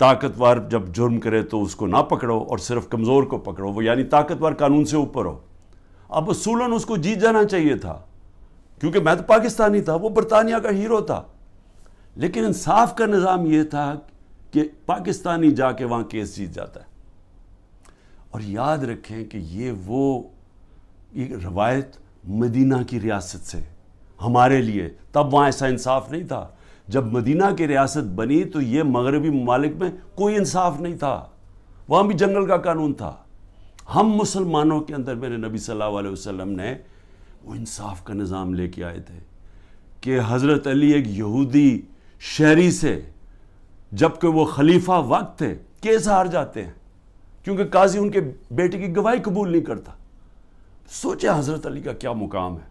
طاقتور جب جرم کرے تو اس کو نہ پکڑو اور صرف کمزور کو پکڑو، وہ یعنی طاقتور قانون سے اوپر ہو۔ اب اصولاً اس کو جیت جانا چاہیے تھا، کیونکہ میں تو پاکستانی تھا، وہ برطانیہ کا ہیرو تھا، لیکن انصاف کا نظام یہ تھا کہ پاکستانی جا کے وہاں کیس جیت جاتا ہے۔ اور یاد رکھیں کہ یہ روایت مدینہ کی ریاست سے ہمارے لیے، تب وہاں ایسا انصاف نہیں تھا۔ جب مدینہ کی ریاست بنی تو یہ مغربی ممالک میں کوئی انصاف نہیں تھا، وہاں بھی جنگل کا قانون تھا۔ ہم مسلمانوں کے اندر میرے نبی صلی اللہ علیہ وسلم نے وہ انصاف کا نظام لے کے آئے تھے کہ حضرت علی ایک یہودی شہری سے، جبکہ وہ خلیفہ وقت تھے، کیس ہار جاتے ہیں کیونکہ قاضی ان کے بیٹے کی گواہی قبول نہیں کرتا۔ سوچیں حضرت علی کا کیا مقام ہے،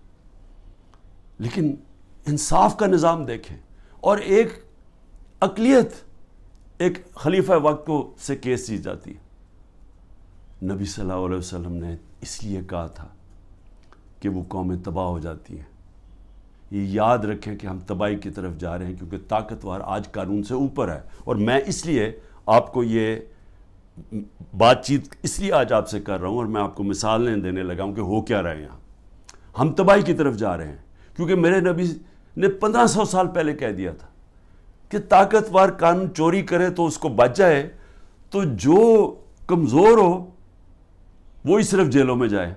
لیکن انصاف کا نظام دیکھیں، اور ایک اقلیت ایک خلیفہ وقت کو سے کیس جیت جاتی ہے۔ نبی صلی اللہ علیہ وسلم نے اس لیے کہا تھا کہ وہ قومیں تباہ ہو جاتی ہیں۔ یہ یاد رکھیں کہ ہم تباہی کی طرف جا رہے ہیں، کیونکہ طاقتور آج قانون سے اوپر ہے۔ اور میں اس لیے آپ کو یہ بات چیت اس لیے آج آپ سے کر رہا ہوں، اور میں آپ کو مثالیں دینے لگا ہوں کہ ہو کیا رہے ہیں یہاں۔ ہم تباہی کی طرف جا رہے ہیں، کیونکہ میرے نبی نے 1500 سال پہلے کہہ دیا تھا کہ طاقتور قانون چوری کرے تو اس کو بچ جائے، تو جو کمزور ہو وہی صرف جیلوں میں جائے۔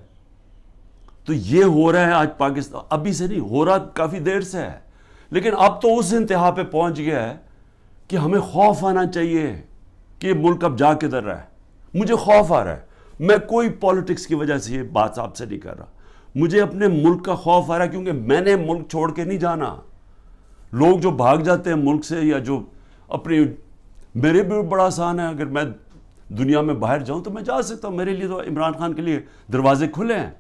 تو یہ ہو رہا ہے آج پاکستان، ابھی سے نہیں ہو رہا، کافی دیر سے ہے، لیکن اب تو اس انتہا پہ پہنچ گیا ہے کہ ہمیں خوف آنا چاہیے کہ یہ ملک اب جا کدھر رہا ہے۔ مجھے خوف آ رہا ہے، میں کوئی پالیٹکس کی وجہ سے یہ بات آپ سے نہیں کر رہا، مجھے اپنے ملک کا خوف آ رہا ہے، کیونکہ میں نے ملک چھوڑ کے نہیں جانا۔ لوگ جو بھاگ جاتے ہیں ملک سے، یا جو اپنی، میرے بھی بڑا آسان ہے، اگر میں دنیا میں باہر جاؤں تو میں جا سکتا ہوں، میرے لیے تو عمران خان کے لیے دروازے کھلے ہیں،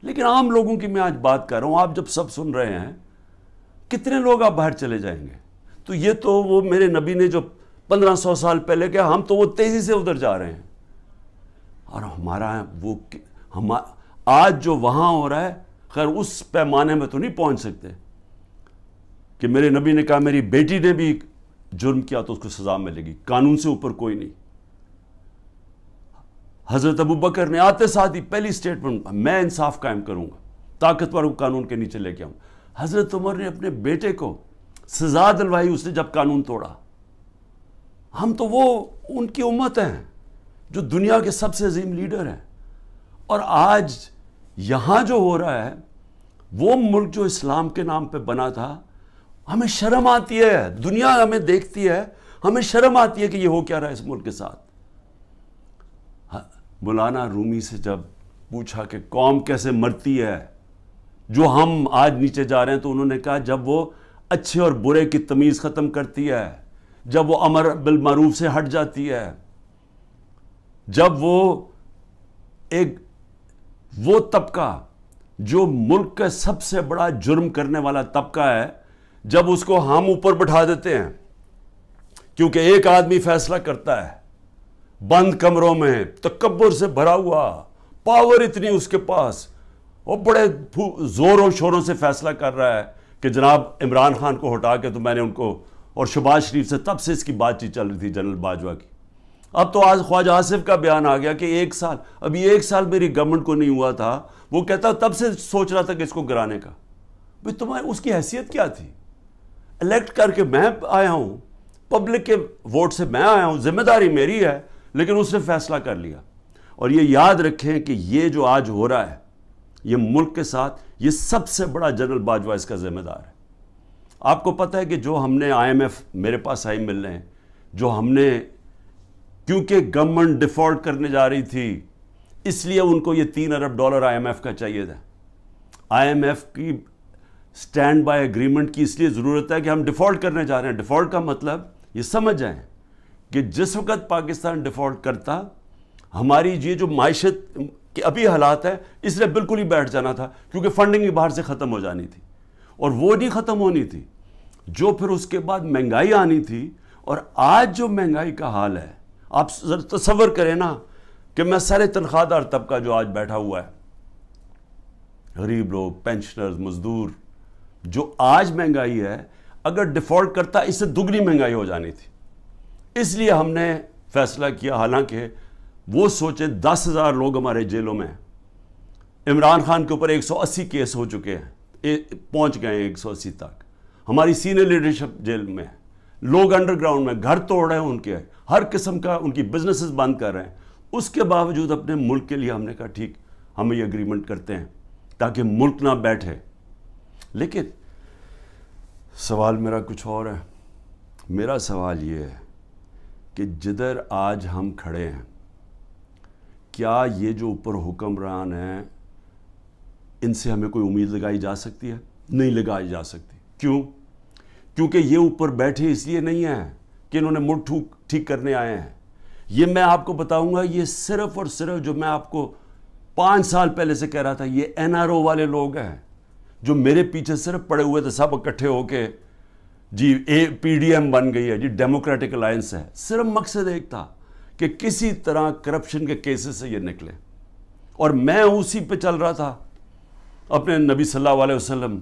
لیکن عام لوگوں کی میں آج بات کر رہا ہوں۔ آپ جب سب سن رہے ہیں، کتنے لوگ آپ باہر چلے جائیں گے؟ تو یہ تو وہ میرے نبی نے جو 1500 سال پہلے کہا، ہم تو وہ تیزی سے ادھر جا رہے ہیں، اور ہمارا آج جو وہاں ہو رہا ہے، خیر اس پیمانے میں تو نہیں پہنچ سکتے کہ میرے نبی نے کہا میری بیٹی نے بھی جرم کیا تو اس کو سزا ملے گی، قانون سے اوپر کوئی نہیں۔ حضرت ابو بکر نے آتے ساتھ ہی پہلی سٹیٹمنٹ، میں انصاف قائم کروں گا، طاقتور کو قانون کے نیچے لے کے آؤں۔ حضرت عمر نے اپنے بیٹے کو سزا دلوائی اس نے جب قانون توڑا۔ ہم تو وہ ان کی امت ہیں جو دنیا کے سب سے عظیم لیڈر ہیں، اور آج یہاں جو ہو رہا ہے، وہ ملک جو اسلام کے نام پہ بنا تھا، ہمیں شرم آتی ہے، دنیا ہمیں دیکھتی ہے، ہمیں شرم آتی ہے کہ یہ ہو کیا رہا ہے اس ملک کے ساتھ۔ مولانا رومی سے جب پوچھا کہ قوم کیسے مرتی ہے جو ہم آج نیچے جا رہے ہیں، تو انہوں نے کہا جب وہ اچھے اور برے کی تمیز ختم کرتی ہے، جب وہ امر بالمعروف سے ہٹ جاتی ہے، جب وہ طبقہ جو ملک کا سب سے بڑا جرم کرنے والا طبقہ ہے، جب اس کو ہم اوپر بٹھا دیتے ہیں، کیونکہ ایک آدمی فیصلہ کرتا ہے بند کمروں میں، تکبر سے بھرا ہوا، پاور اتنی اس کے پاس، وہ بڑے زور و شوروں سے فیصلہ کر رہا ہے کہ جناب عمران خان کو ہٹا کے تو میں نے ان کو، اور شہباز شریف سے تب سے اس کی بات چیت چل رہی تھی جنرل باجوہ کی۔ اب تو آج خواجہ آصف کا بیان آ گیا کہ ابھی ایک سال میری گورنمنٹ کو نہیں ہوا تھا، وہ کہتا تب سے سوچ رہا تھا کہ اس کو گرانے کا۔ بھئی تمہیں اس کی حیثیت کیا تھی؟ الیکٹ کر کے میں آیا ہوں، پبلک کے ووٹ سے میں آیا ہوں، ذمہ داری میری ہے، لیکن اس نے فیصلہ کر لیا۔ اور یہ یاد رکھیں کہ یہ جو آج ہو رہا ہے یہ ملک کے ساتھ، یہ سب سے بڑا جنرل باجوہ اس کا ذمہ دار ہے۔ آپ کو پتہ ہے کہ جو ہم نے IMF میرے پاس آئی ملنے ہیں، جو ہم نے، کیونکہ گورنمنٹ ڈیفالٹ کرنے جا رہی تھی، اس لیے ان کو یہ $3 ارب IMF کا چاہیے تھا۔ IMF کی سٹینڈ بائی ایگریمنٹ کی اس لیے ضرورت ہے کہ ہم ڈیفالٹ کرنے جا رہے ہیں۔ ڈیفالٹ کا مطلب یہ سمجھ جائیں کہ جس وقت پاکستان ڈیفالٹ کرتا، ہماری یہ جو معیشت کے ابھی حالات ہے، اس نے بالکل ہی بیٹھ جانا تھا، کیونکہ فنڈنگ بھی باہر سے ختم ہو جانی تھی، اور وہ نہیں ختم ہونی تھی، جو پھر اس کے بعد مہنگائی آنی تھی۔ اور آج جو مہنگائی کا حال ہے، آپ تصور کریں نا کہ میں سارے تنخواہ دار طبقہ جو آج بیٹھا ہوا ہے، غریب لوگ، پینشنرز، مزدور، جو آج مہنگائی ہے، اگر ڈیفالٹ کرتا اس سے دگنی مہنگائی ہو جانی تھی، اس لیے ہم نے فیصلہ کیا، حالانکہ وہ سوچیں 10,000 لوگ ہمارے جیلوں میں ہیں، عمران خان کے اوپر 180 کیس ہو چکے ہیں، پہنچ گئے ہیں 180 تک، ہماری سینئر لیڈرشپ جیل میں ہے، لوگ انڈر گراؤنڈ میں گھر توڑ رہے ہیں ان کے، ہر قسم کا ان کی بزنسز بند کر رہے ہیں۔ اس کے باوجود اپنے ملک کے لیے ہم نے کہا ٹھیک، ہم یہ اگریمنٹ کرتے ہیں تاکہ ملک نہ بیٹھے۔ لیکن سوال میرا کچھ اور ہے۔ میرا سوال یہ ہے کہ جدھر آج ہم کھڑے ہیں، کیا یہ جو اوپر حکمران ہیں ان سے ہمیں کوئی امید لگائی جا سکتی ہے؟ نہیں لگائی جا سکتی۔ کیوں؟ کیونکہ یہ اوپر بیٹھے اس لیے نہیں ہیں کہ انہوں نے ملک ٹھیک کرنے آئے ہیں۔ یہ میں آپ کو بتاؤں گا، یہ صرف اور صرف جو میں آپ کو 5 سال پہلے سے کہہ رہا تھا، یہ NRO والے لوگ ہیں جو میرے پیچھے صرف پڑے ہوئے تھے، سب اکٹھے ہو کے جی PDM بن گئی ہے جی، ڈیموکریٹک الائنس ہے۔ صرف مقصد ایک تھا کہ کسی طرح کرپشن کے کیسز سے یہ نکلے، اور میں اسی پہ چل رہا تھا۔ اپنے نبی صلی اللہ علیہ وسلم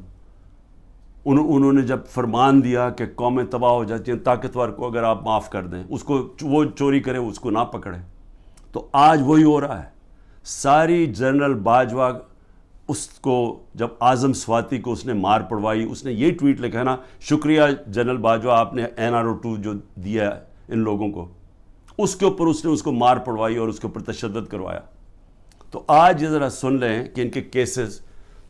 انہوں نے جب فرمان دیا کہ قومیں تباہ ہو جاتی ہیں، طاقتور کو اگر آپ معاف کر دیں، اس کو وہ چوری کرے اس کو نہ پکڑے، تو آج وہی ہو رہا ہے۔ ساری جنرل باجوہ اس کو جب اعظم سواتی کو اس نے مار پڑوائی، اس نے یہ ٹویٹ لکھا نا، شکریہ جنرل باجوہ آپ نے NRO 2 جو دیا ہے ان لوگوں کو، اس کے اوپر اس نے اس کو مار پڑوائی اور اس کے اوپر تشدد کروایا۔ تو آج یہ ذرا سن لیں کہ ان کے کیسز،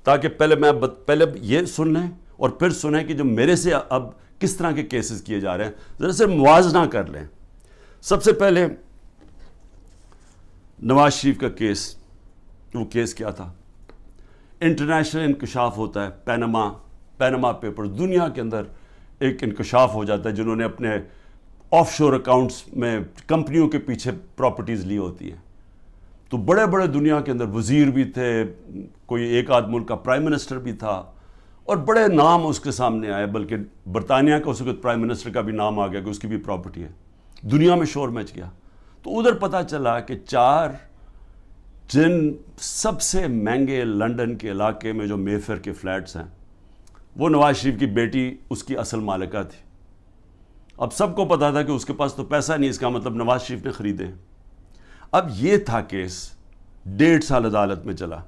تاکہ پہلے یہ سن لیں اور پھر سنیں کہ جو میرے سے اب کس طرح کے کیسز کیے جا رہے ہیں، ذرا سے موازنہ کر لیں۔ سب سے پہلے نواز شریف کا کیس، وہ کیس کیا تھا؟ انٹرنیشنل انکشاف ہوتا ہے، پینما پیپر، دنیا کے اندر ایک انکشاف ہو جاتا ہے جنہوں نے اپنے آف شور اکاؤنٹس میں کمپنیوں کے پیچھے پراپرٹیز لی ہوتی ہیں۔ تو بڑے بڑے دنیا کے اندر وزیر بھی تھے، کوئی ایک آدھ ملک کا پرائم منسٹر بھی تھا، اور بڑے نام اس کے سامنے آئے، بلکہ برطانیہ کا اس وقت پرائم منسٹر کا بھی نام آ گیا کہ اس کی بھی پراپرٹی ہے۔ دنیا میں شور مچ گیا۔ تو ادھر پتہ چلا کہ 4 جن سب سے مہنگے لنڈن کے علاقے میں جو مے فیئر کے فلیٹس ہیں، وہ نواز شریف کی بیٹی اس کی اصل مالکہ تھی۔ اب سب کو پتا تھا کہ اس کے پاس تو پیسہ نہیں، اس کا مطلب نواز شریف نے خریدے۔ اب یہ تھا کیس، 1.5 سال عدالت میں چلا۔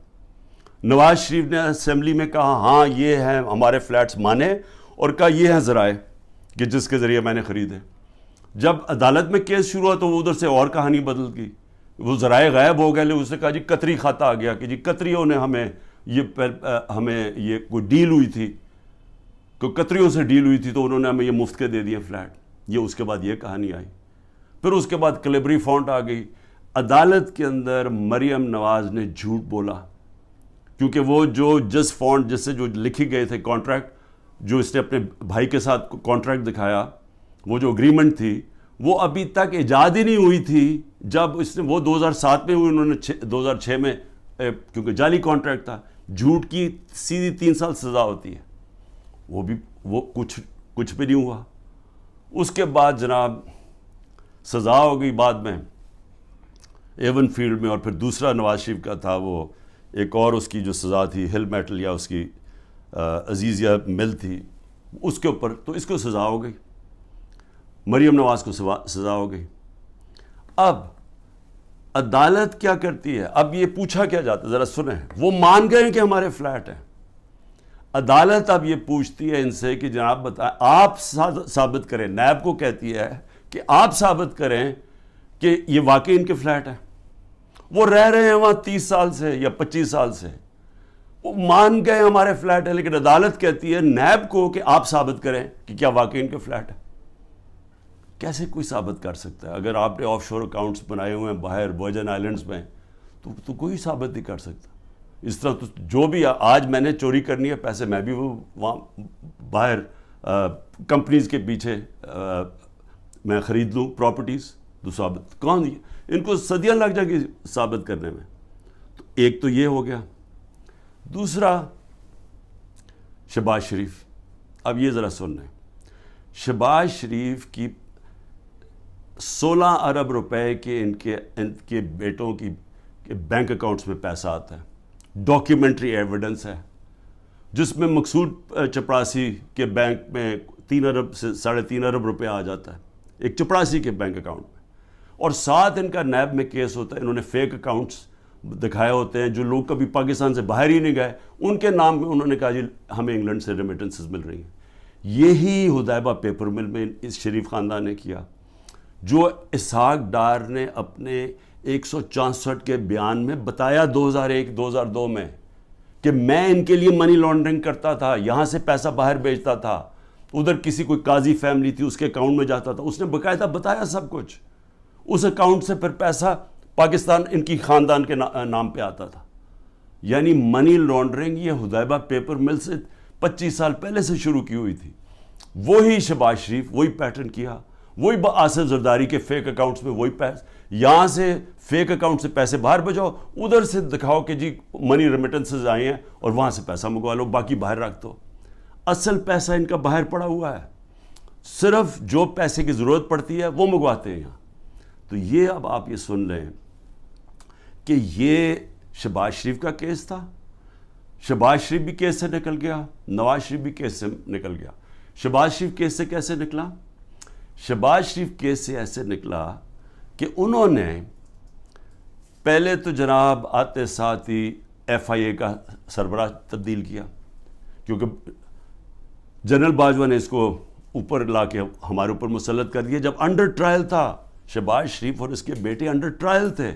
نواز شریف نے اسمبلی میں کہا ہاں یہ ہیں ہمارے فلیٹس مانے، اور کہا یہ ہیں ذرائع کہ جس کے ذریعے میں نے خریدے۔ جب عدالت میں کیس شروع ہوا تو وہ ادھر سے اور کہانی بدل گئی، وہ ذرائع غائب ہو گئے۔ اس نے کہا جی قطری کھاتا آ گیا کہ جی قطریوں نے ہمیں یہ کوئی ڈیل ہوئی تھی، کوئی قطریوں سے ڈیل ہوئی تھی تو انہوں نے ہمیں یہ مفت کے دے دیے فلیٹ۔ یہ اس کے بعد یہ کہانی آئی۔ پھر اس کے بعد کلیبری فونٹ آ گئی۔ عدالت کے اندر مریم نواز نے جھوٹ بولا، کیونکہ وہ جو جس فونٹ جس سے جو لکھی گئے تھے کانٹریکٹ، جو اس نے اپنے بھائی کے ساتھ کانٹریکٹ دکھایا، وہ جو اگریمنٹ تھی وہ ابھی تک ایجاد ہی نہیں ہوئی تھی۔ جب اس نے وہ 2007 میں ہوئی، انہوں نے 2006 میں، کیونکہ جعلی کانٹریکٹ تھا، جھوٹ کی سیدھی 3 سال سزا ہوتی ہے، وہ کچھ بھی نہیں ہوا۔ اس کے بعد جناب سزا ہو گئی بعد میں ایون فیلڈ میں، اور پھر دوسرا نواز شریف کا تھا، وہ ایک اور اس کی جو سزا تھی ہل میٹل یا اس کی عزیزیہ مل تھی، اس کے اوپر تو اس کو سزا ہو گئی، مریم نواز کو سزا ہو گئی۔ اب عدالت کیا کرتی ہے؟ اب یہ پوچھا کیا جاتا ہے، ذرا سنیں، وہ مان گئے کہ ہمارے فلیٹ ہیں۔ عدالت اب یہ پوچھتی ہے ان سے کہ جناب بتائیں، آپ ثابت کریں، نیب کو کہتی ہے کہ آپ ثابت کریں کہ یہ واقعی ان کے فلیٹ ہیں۔ وہ رہ رہے ہیں وہاں 30 سال سے یا 25 سال سے، وہ مان گئے ہمارے فلیٹ ہے، لیکن عدالت کہتی ہے نیب کو کہ آپ ثابت کریں کہ کیا واقعی ان کے فلیٹ ہے۔ کیسے کوئی ثابت کر سکتا ہے؟ اگر آپ نے آف شور اکاؤنٹس بنائے ہوئے ہیں باہر ورجن آئلینڈز میں، تو کوئی ثابت نہیں کر سکتا۔ اس طرح تو جو بھی آج میں نے چوری کرنی ہے پیسے، میں بھی وہ وہاں باہر کمپنیز کے پیچھے میں خرید لوں پراپرٹیز، تو ثابت کون، ان کو صدیاں لگ جائیں گی ثابت کرنے میں۔ تو ایک تو یہ ہو گیا۔ دوسرا شہباز شریف، اب یہ ذرا سن لیں، شہباز شریف کی 16 ارب روپے کے ان کے بیٹوں کی بینک اکاؤنٹس میں پیسہ آتا ہے، ڈاکیومنٹری ایویڈنس ہے، جس میں مقصود چپراسی کے بینک میں 3 ارب سے 3.5 ارب روپے آ جاتا ہے ایک چپڑاسی کے بینک اکاؤنٹ میں، اور ساتھ ان کا نیب میں کیس ہوتا ہے. انہوں نے فیک اکاؤنٹس دکھائے ہوتے ہیں جو لوگ کبھی پاکستان سے باہر ہی نہیں گئے، ان کے نام میں انہوں نے کہا جی ہمیں انگلینڈ سے ریمیٹنسز مل رہی ہیں. یہی حدیبہ پیپر مل میں اس شریف خاندان نے کیا، جو اسحاق ڈار نے اپنے 164 کے بیان میں بتایا 2001-2002 میں کہ میں ان کے لیے منی لانڈرنگ کرتا تھا، یہاں سے پیسہ باہر بھیجتا تھا، ادھر کسی کوئی قاضی فیملی تھی اس کے اکاؤنٹ میں جاتا تھا. اس نے باقاعدہ بتایا سب کچھ. اس اکاؤنٹ سے پھر پیسہ پاکستان ان کی خاندان کے نام پہ آتا تھا. یعنی منی لانڈرنگ یہ حدیبہ پیپر مل سے 25 سال پہلے سے شروع کی ہوئی تھی. وہی شہباز شریف وہی پیٹرن کیا، وہی آصف زرداری کے فیک اکاؤنٹس میں وہی پیسے، یہاں سے فیک اکاؤنٹ سے پیسے باہر بھیجو، ادھر سے دکھاؤ کہ جی منی ریمیٹنسز آئے ہیں اور وہاں سے پیسہ منگوا لو، باقی باہر رکھ دو. اصل پیسہ ان کا باہر پڑا ہوا ہے، صرف جو پیسے کی ضرورت پڑتی ہے وہ منگواتے ہیں یہاں. تو یہ اب آپ یہ سن لیں کہ یہ شہباز شریف کا کیس تھا. شہباز شریف بھی کیس سے نکل گیا، نواز شریف بھی کیس سے نکل گیا. شہباز شریف کیس سے کیسے نکلا؟ شہباز شریف کیس سے ایسے نکلا کہ انہوں نے پہلے تو جناب آتے ساتھ ہی ایف آئی اے کا سربراہ تبدیل کیا، کیونکہ جنرل باجوہ نے اس کو اوپر لا کے ہمارے اوپر مسلط کر دیا. جب انڈر ٹرائل تھا شہباز شریف اور اس کے بیٹے انڈر ٹرائل تھے،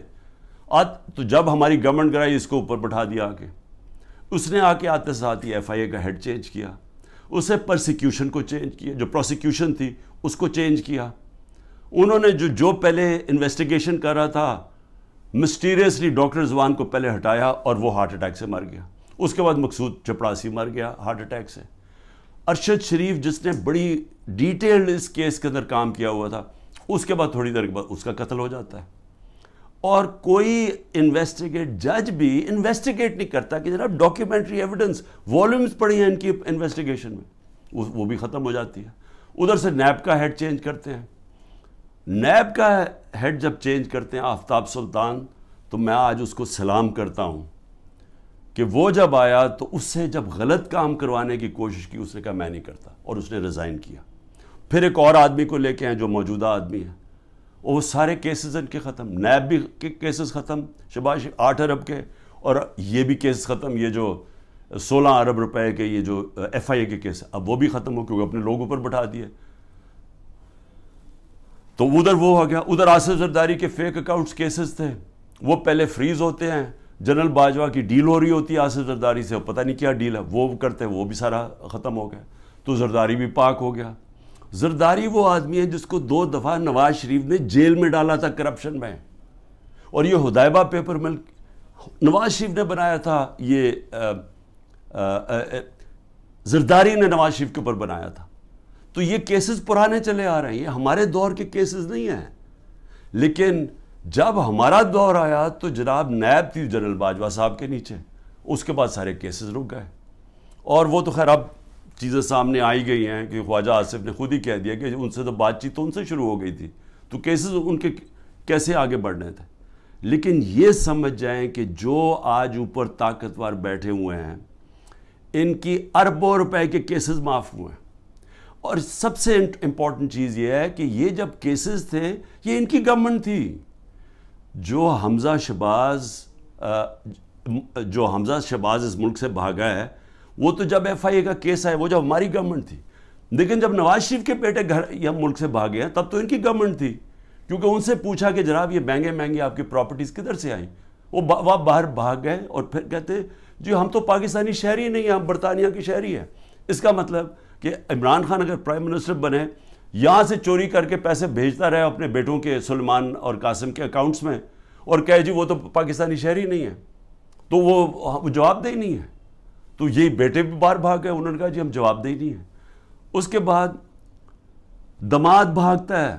تو جب ہماری گورنمنٹ گرائی اس کو اوپر بٹھا دیا آگے. اس نے آ کے آتے ساتھ ہی ایف آئی اے کا ہیڈ چینج کیا، اسے پرسیکیوشن کو چینج کیا، جو پروسیکیوشن تھی اس کو چینج کیا. انہوں نے جو پہلے انویسٹیگیشن کر رہا تھا، مسٹیریسلی ڈاکٹر رضوان کو پہلے ہٹایا اور وہ ہارٹ اٹیک سے مر گیا. اس کے بعد مقصود چپڑاسی مر گیا ہارٹ اٹیک سے. ارشد شریف جس نے بڑی ڈیٹیلڈ اس کیس کے اندر کام کیا ہوا تھا، اس کے بعد تھوڑی دیر کے بعد اس کا قتل ہو جاتا ہے. اور کوئی جج بھی انویسٹیگیٹ نہیں کرتا کہ جناب ڈاکیومنٹری ایویڈنس والیومز پڑی ہیں ان کی انویسٹیگیشن میں، وہ بھی ختم ہو جاتی ہے. ادھر سے نیب کا ہیڈ چینج کرتے ہیں. نیب کا ہیڈ جب چینج کرتے ہیں آفتاب سلطان، تو میں آج اس کو سلام کرتا ہوں کہ وہ جب آیا تو اس سے جب غلط کام کروانے کی کوشش کی، اس نے کہا میں نہیں کرتا، اور اس نے ریزائن کیا. پھر ایک اور آدمی کو لے کے ہیں جو موجودہ آدمی ہے، اور وہ سارے کیسز ان کے ختم. نیب بھی کیسز ختم شہباز 8 ارب کے، اور یہ بھی کیس ختم. یہ جو 16 ارب روپے کے یہ جو ایف آئی اے کے کیس، اب وہ بھی ختم ہو کیونکہ اپنے لوگوں پر بٹھا دیے. تو ادھر وہ ہو گیا. ادھر آصف زرداری کے فیک اکاؤنٹس کیسز تھے، وہ پہلے فریز ہوتے ہیں. جنرل باجوہ کی ڈیل ہو رہی ہوتی ہے آصف زرداری سے، پتہ نہیں کیا ڈیل ہے، وہ کرتے ہیں، وہ بھی سارا ختم ہو گیا. تو زرداری بھی پاک ہو گیا. زرداری وہ آدمی ہے جس کو 2 دفعہ نواز شریف نے جیل میں ڈالا تھا کرپشن میں، اور یہ حدیبہ پیپر مل نواز شریف نے بنایا تھا. یہ زرداری نے نواز شریف کے اوپر بنایا تھا. تو یہ کیسز پرانے چلے آ رہے ہیں، یہ ہمارے دور کے کیسز نہیں ہیں. لیکن جب ہمارا دور آیا تو جناب نیب تھی جنرل باجوہ صاحب کے نیچے، اس کے بعد سارے کیسز رک گئے. اور وہ تو خیر اب چیزیں سامنے آئی گئی ہیں کہ خواجہ آصف نے خود ہی کہہ دیا کہ ان سے تو بات چیت تو ان سے شروع ہو گئی تھی، تو کیسز ان کے کیسے آگے بڑھنے تھے. لیکن یہ سمجھ جائیں کہ جو آج اوپر طاقتور بیٹھے ہوئے ہیں، ان کی اربوں روپے کے کیسز معاف ہوئے ہیں. اور سب سے امپورٹنٹ چیز یہ ہے کہ یہ جب کیسز تھے یہ ان کی گورنمنٹ تھی. جو حمزہ شہباز اس ملک سے بھاگا ہے، وہ تو جب ایف آئی اے کا کیس آئے وہ جب ہماری گورنمنٹ تھی. لیکن جب نواز شریف کے بیٹے گھر یا ملک سے بھاگے ہیں تب تو ان کی گورنمنٹ تھی، کیونکہ ان سے پوچھا کہ جناب یہ مہنگے آپ کی پراپرٹیز کدھر سے آئیں. وہ باہر بھاگ گئے اور پھر کہتے جی ہم تو پاکستانی شہری نہیں ہیں، ہم برطانیہ کی شہری ہیں. اس کا مطلب کہ عمران خان اگر پرائم منسٹر بنے، یہاں سے چوری کر کے پیسے بھیجتا رہے اپنے بیٹوں کے سلمان اور قاسم کے اکاؤنٹس میں، اور کہے جی وہ تو پاکستانی شہری نہیں ہے، تو وہ جواب دہ نہیں ہے. تو یہی بیٹے بھی باہر بھاگ گئے، انہوں نے کہا جی ہم جواب دہ نہیں ہیں. اس کے بعد دماد بھاگتا ہے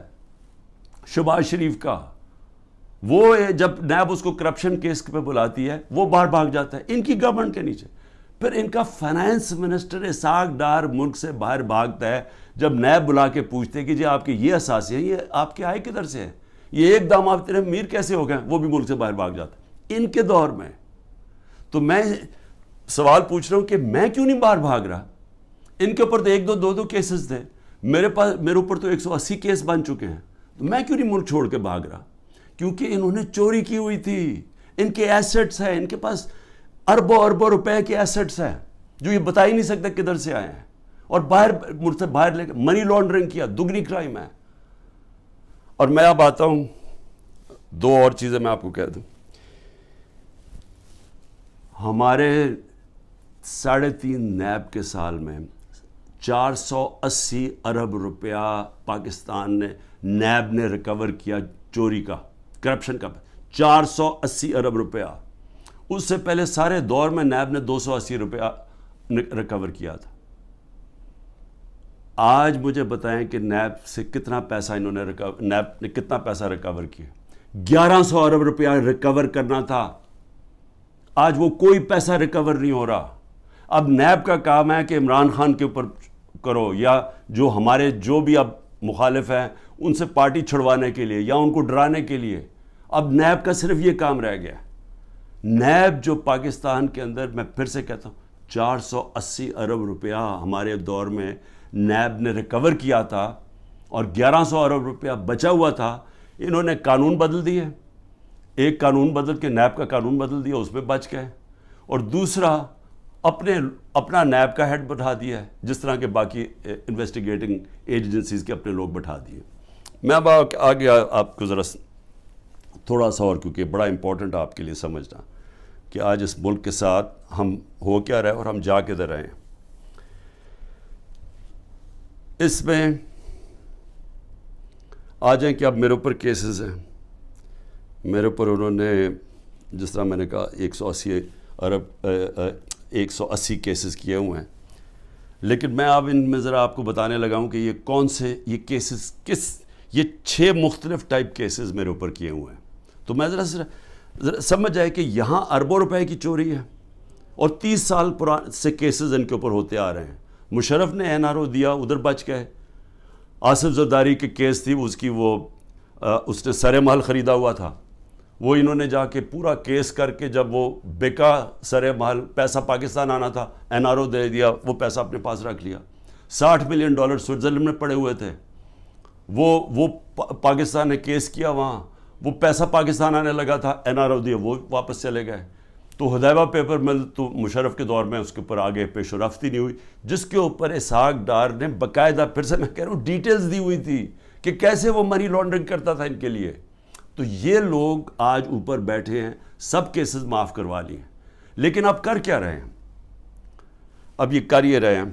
شہباز شریف کا، وہ جب نیب اس کو کرپشن کیس پہ بلاتی ہے وہ باہر بھاگ جاتا ہے ان کی گورنمنٹ کے نیچے. پھر ان کا فائنانس منسٹر اسحاق ڈار ملک سے باہر بھاگتا ہے جب نیب بلا کے پوچھتے کہ جی آپ کے یہ اثاثے ہیں، یہ آپ کے آئے کدھر سے ہیں، یہ ایک دم آپ تیرے امیر کیسے ہو گئے، وہ بھی ملک سے باہر بھاگ جاتا ہے ان کے دور میں. تو میں سوال پوچھ رہا ہوں کہ میں کیوں نہیں باہر بھاگ رہا؟ ان کے اوپر تو 1-2 کیسز تھے. میرے اوپر تو 180 کیس بن چکے ہیں. تو میں کیوں نہیں ملک چھوڑ کے بھاگ رہا؟ کیونکہ انہوں نے چوری کی ہوئی تھی. ان کے ایسٹس ہیں, ان کے پاس اربوں اربوں روپے کے ایسٹس ہیں جو یہ بتا ہی نہیں سکتے کدھر سے آئے ہیں, اور ملک سے باہر لے کے منی لانڈرنگ کیا, دگنی کرائم ہے. اور میں اب آتا ہوں, دو اور چیزیں میں آپ کو کہہ دوں. ہمارے 3.5 نیب کے سال میں 480 ارب روپیہ پاکستان نے نیب نے ریکور کیا چوری کا, کرپشن کا. 480 ارب روپیہ. اس سے پہلے سارے دور میں نیب نے 280 روپیہ ریکور کیا تھا. آج مجھے بتائیں کہ نیب سے کتنا پیسہ نیب نے کتنا پیسہ ریکور کیا؟ 1100 ارب روپیہ ریکور کرنا تھا. آج وہ کوئی پیسہ ریکور نہیں ہو رہا. اب نیب کا کام ہے کہ عمران خان کے اوپر کرو, یا جو ہمارے جو بھی اب مخالف ہیں ان سے پارٹی چھڑوانے کے لیے یا ان کو ڈرانے کے لیے. اب نیب کا صرف یہ کام رہ گیا. نیب جو پاکستان کے اندر, میں پھر سے کہتا ہوں, 480 ارب روپیہ ہمارے دور میں نیب نے ریکور کیا تھا, اور 1100 ارب روپیہ بچا ہوا تھا. انہوں نے قانون بدل دیے, ایک قانون بدل کے نیب کا قانون بدل دیا, اس میں بچ گئے. اور دوسرا اپنا نیب کا ہیڈ بٹھا دیا ہے, جس طرح کے باقی انویسٹیگیٹنگ ایجنسیز کے اپنے لوگ بٹھا دیے. میں اب آگے آپ کو ذرا تھوڑا سا اور, کیونکہ بڑا امپورٹنٹ آپ کے لیے سمجھنا کہ آج اس ملک کے ساتھ ہم ہو کیا رہے اور ہم جا کدھر رہے ہیں. اس میں آ جائیں کہ اب میرے اوپر کیسز ہیں. میرے اوپر انہوں نے, جس طرح میں نے کہا, 180 کیسز کیے ہوئے ہیں. لیکن میں اب ان میں ذرا آپ کو بتانے لگا ہوں کہ یہ کون سے یہ کیسز یہ 6 مختلف ٹائپ کیسز میرے اوپر کیے ہوئے ہیں. تو میں ذرا سمجھ جائے کہ یہاں اربوں روپے کی چوری ہے, اور 30 سال سے کیسز ان کے اوپر ہوتے آ رہے ہیں. مشرف نے NRO دیا, ادھر بچ گئے. آصف زرداری کی کیس تھی, اس نے سر محل خریدا ہوا تھا, وہ انہوں نے جا کے پورا کیس کر کے جب وہ بکا سر محل, پیسہ پاکستان آنا تھا, NRO دے دیا, وہ پیسہ اپنے پاس رکھ لیا. $60 ملین سوئٹزرلینڈ میں پڑے ہوئے تھے. وہ پاکستان نے کیس کیا وہاں, وہ پیسہ پاکستان آنے لگا تھا, NRO دیا, وہ واپس چلے گئے. تو حدیبہ پیپر مل تو مشرف کے دور میں اس کے اوپر آگے پیش و رفت ہی نہیں ہوئی, جس کے اوپر اسحاق ڈار نے باقاعدہ, پھر سے میں کہہ رہا ہوں, ڈیٹیلز دی ہوئی تھی کہ کیسے وہ منی لانڈرنگ کرتا تھا ان کے لیے. تو یہ لوگ آج اوپر بیٹھے ہیں, سب کیسز معاف کروا لیے. لیکن اب کر کیا رہے ہیں؟ اب یہ کر یہ رہے ہیں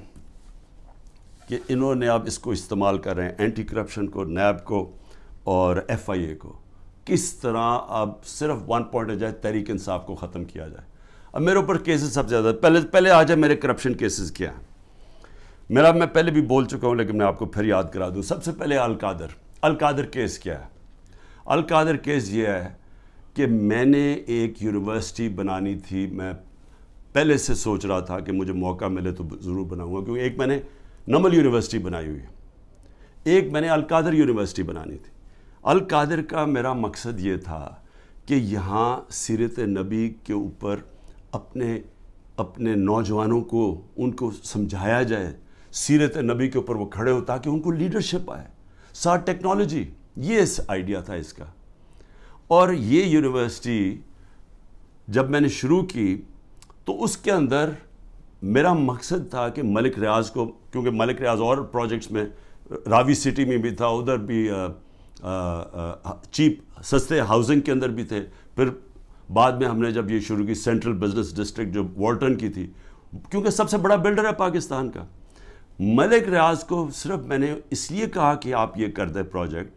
کہ انہوں نے اب اس کو استعمال کر رہے ہیں, اینٹی کرپشن کو, نیب کو اور FIA کو, کس طرح اب صرف 1 پوائنٹ جائے, تحریک انصاف کو ختم کیا جائے. اب میرے اوپر کیسز سب سے زیادہ, پہلے آ جائے میرے کرپشن کیسز کیا ہیں. میں پہلے بھی بول چکا ہوں, لیکن میں آپ کو پھر یاد کرا دوں. سب سے پہلے القادر کیس کیا ہے؟ القادر کیس یہ ہے کہ میں نے ایک یونیورسٹی بنانی تھی. میں پہلے سے سوچ رہا تھا کہ مجھے موقع ملے تو ضرور بناؤں گا, کیونکہ ایک میں نے نمل یونیورسٹی بنائی ہوئی ہے, ایک میں نے القادر یونیورسٹی بنانی تھی. القادر کا میرا مقصد یہ تھا کہ یہاں سیرت نبی کے اوپر اپنے نوجوانوں کو, ان کو سمجھایا جائے, سیرت نبی کے اوپر وہ کھڑے ہو تاکہ ان کو لیڈرشپ آئے. ساتھ ٹیکنالوجی, یہ اس آئیڈیا تھا اس کا. اور یہ یونیورسٹی جب میں نے شروع کی تو اس کے اندر میرا مقصد تھا کہ ملک ریاض کو, کیونکہ ملک ریاض اور پروجیکٹس میں, راوی سٹی میں بھی تھا, ادھر بھی چیپ سستے ہاؤسنگ کے اندر بھی تھے. پھر بعد میں ہم نے جب یہ شروع کی سینٹرل بزنس ڈسٹرکٹ جو والٹن کی تھی, کیونکہ سب سے بڑا بلڈر ہے پاکستان کا. ملک ریاض کو صرف میں نے اس لیے کہا کہ آپ یہ کر دیں پروجیکٹ,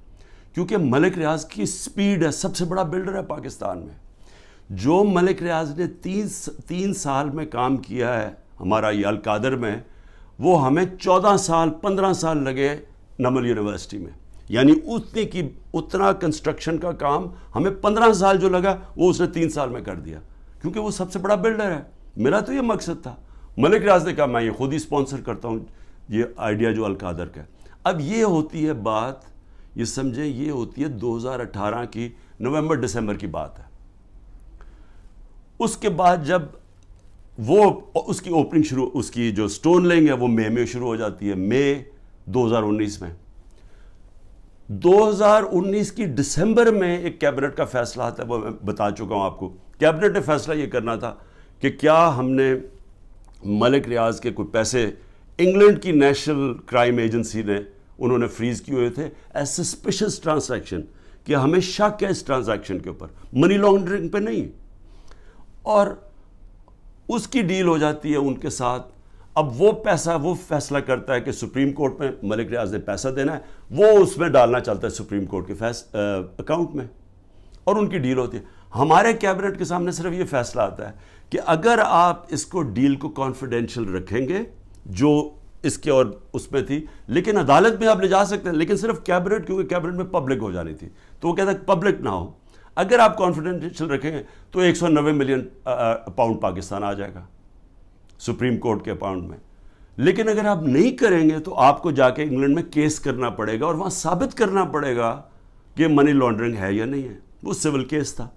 کیونکہ ملک ریاض کی سپیڈ ہے, سب سے بڑا بلڈر ہے پاکستان میں. جو ملک ریاض نے 3 سال میں کام کیا ہے ہمارا یہ القادر میں, وہ ہمیں 14 سال 15 سال لگے نمل یونیورسٹی میں. یعنی اتنا کنسٹرکشن کا کام ہمیں 15 سال جو لگا وہ اس نے 3 سال میں کر دیا, کیونکہ وہ سب سے بڑا بلڈر ہے. میرا تو یہ مقصد تھا. ملک ریاض نے کہا میں یہ خود ہی اسپانسر کرتا ہوں یہ آئیڈیا جو القادر کا ہے. اب یہ ہوتی ہے بات, یہ سمجھیں, یہ ہوتی ہے 2018 کی نومبر دسمبر کی بات ہے. اس کے بعد جب وہ اس کی اوپننگ شروع, اس کی جو سٹون لینگ ہے وہ مئی میں شروع ہو جاتی ہے. مئی 2019 میں 2019 کی دسمبر میں ایک کیبنٹ کا فیصلہ آتا ہے, وہ میں بتا چکا ہوں آپ کو. کیبنٹ نے فیصلہ یہ کرنا تھا کہ کیا ہم نے ملک ریاض کے کوئی پیسے انگلینڈ کی نیشنل کرائم ایجنسی نے انہوں نے فریز کیے ہوئے تھے ایز سسپیشس ٹرانزیکشن, کہ ہمیں شک ہے اس ٹرانزیکشن کے اوپر, منی لانڈرنگ پہ نہیں. اور اس کی ڈیل ہو جاتی ہے ان کے ساتھ. اب وہ پیسہ وہ فیصلہ کرتا ہے کہ سپریم کورٹ میں ملک ریاض نے پیسہ دینا ہے, وہ اس میں ڈالنا چاہتا ہے سپریم کورٹ کے اکاؤنٹ میں, اور ان کی ڈیل ہوتی ہے. ہمارے کیبنٹ کے سامنے صرف یہ فیصلہ آتا ہے کہ اگر آپ اس کو ڈیل کو کانفیڈینشیل رکھیں گے جو اس کے اور اس میں تھی, لیکن عدالت میں آپ لے جا سکتے ہیں, لیکن صرف کیبنٹ, کیونکہ کیبنٹ میں پبلک ہو جانی تھی, تو وہ کہتا ہے پبلک نہ ہو. اگر آپ کانفیڈینشیل رکھیں گے تو 190 ملین پاؤنڈ پاکستان آ جائے گا سپریم کورٹ کے اکاؤنٹ میں. لیکن اگر آپ نہیں کریں گے تو آپ کو جا کے انگلینڈ میں کیس کرنا پڑے گا, اور وہاں ثابت کرنا پڑے گا کہ منی لانڈرنگ ہے یا نہیں ہے. وہ سول کیس تھا.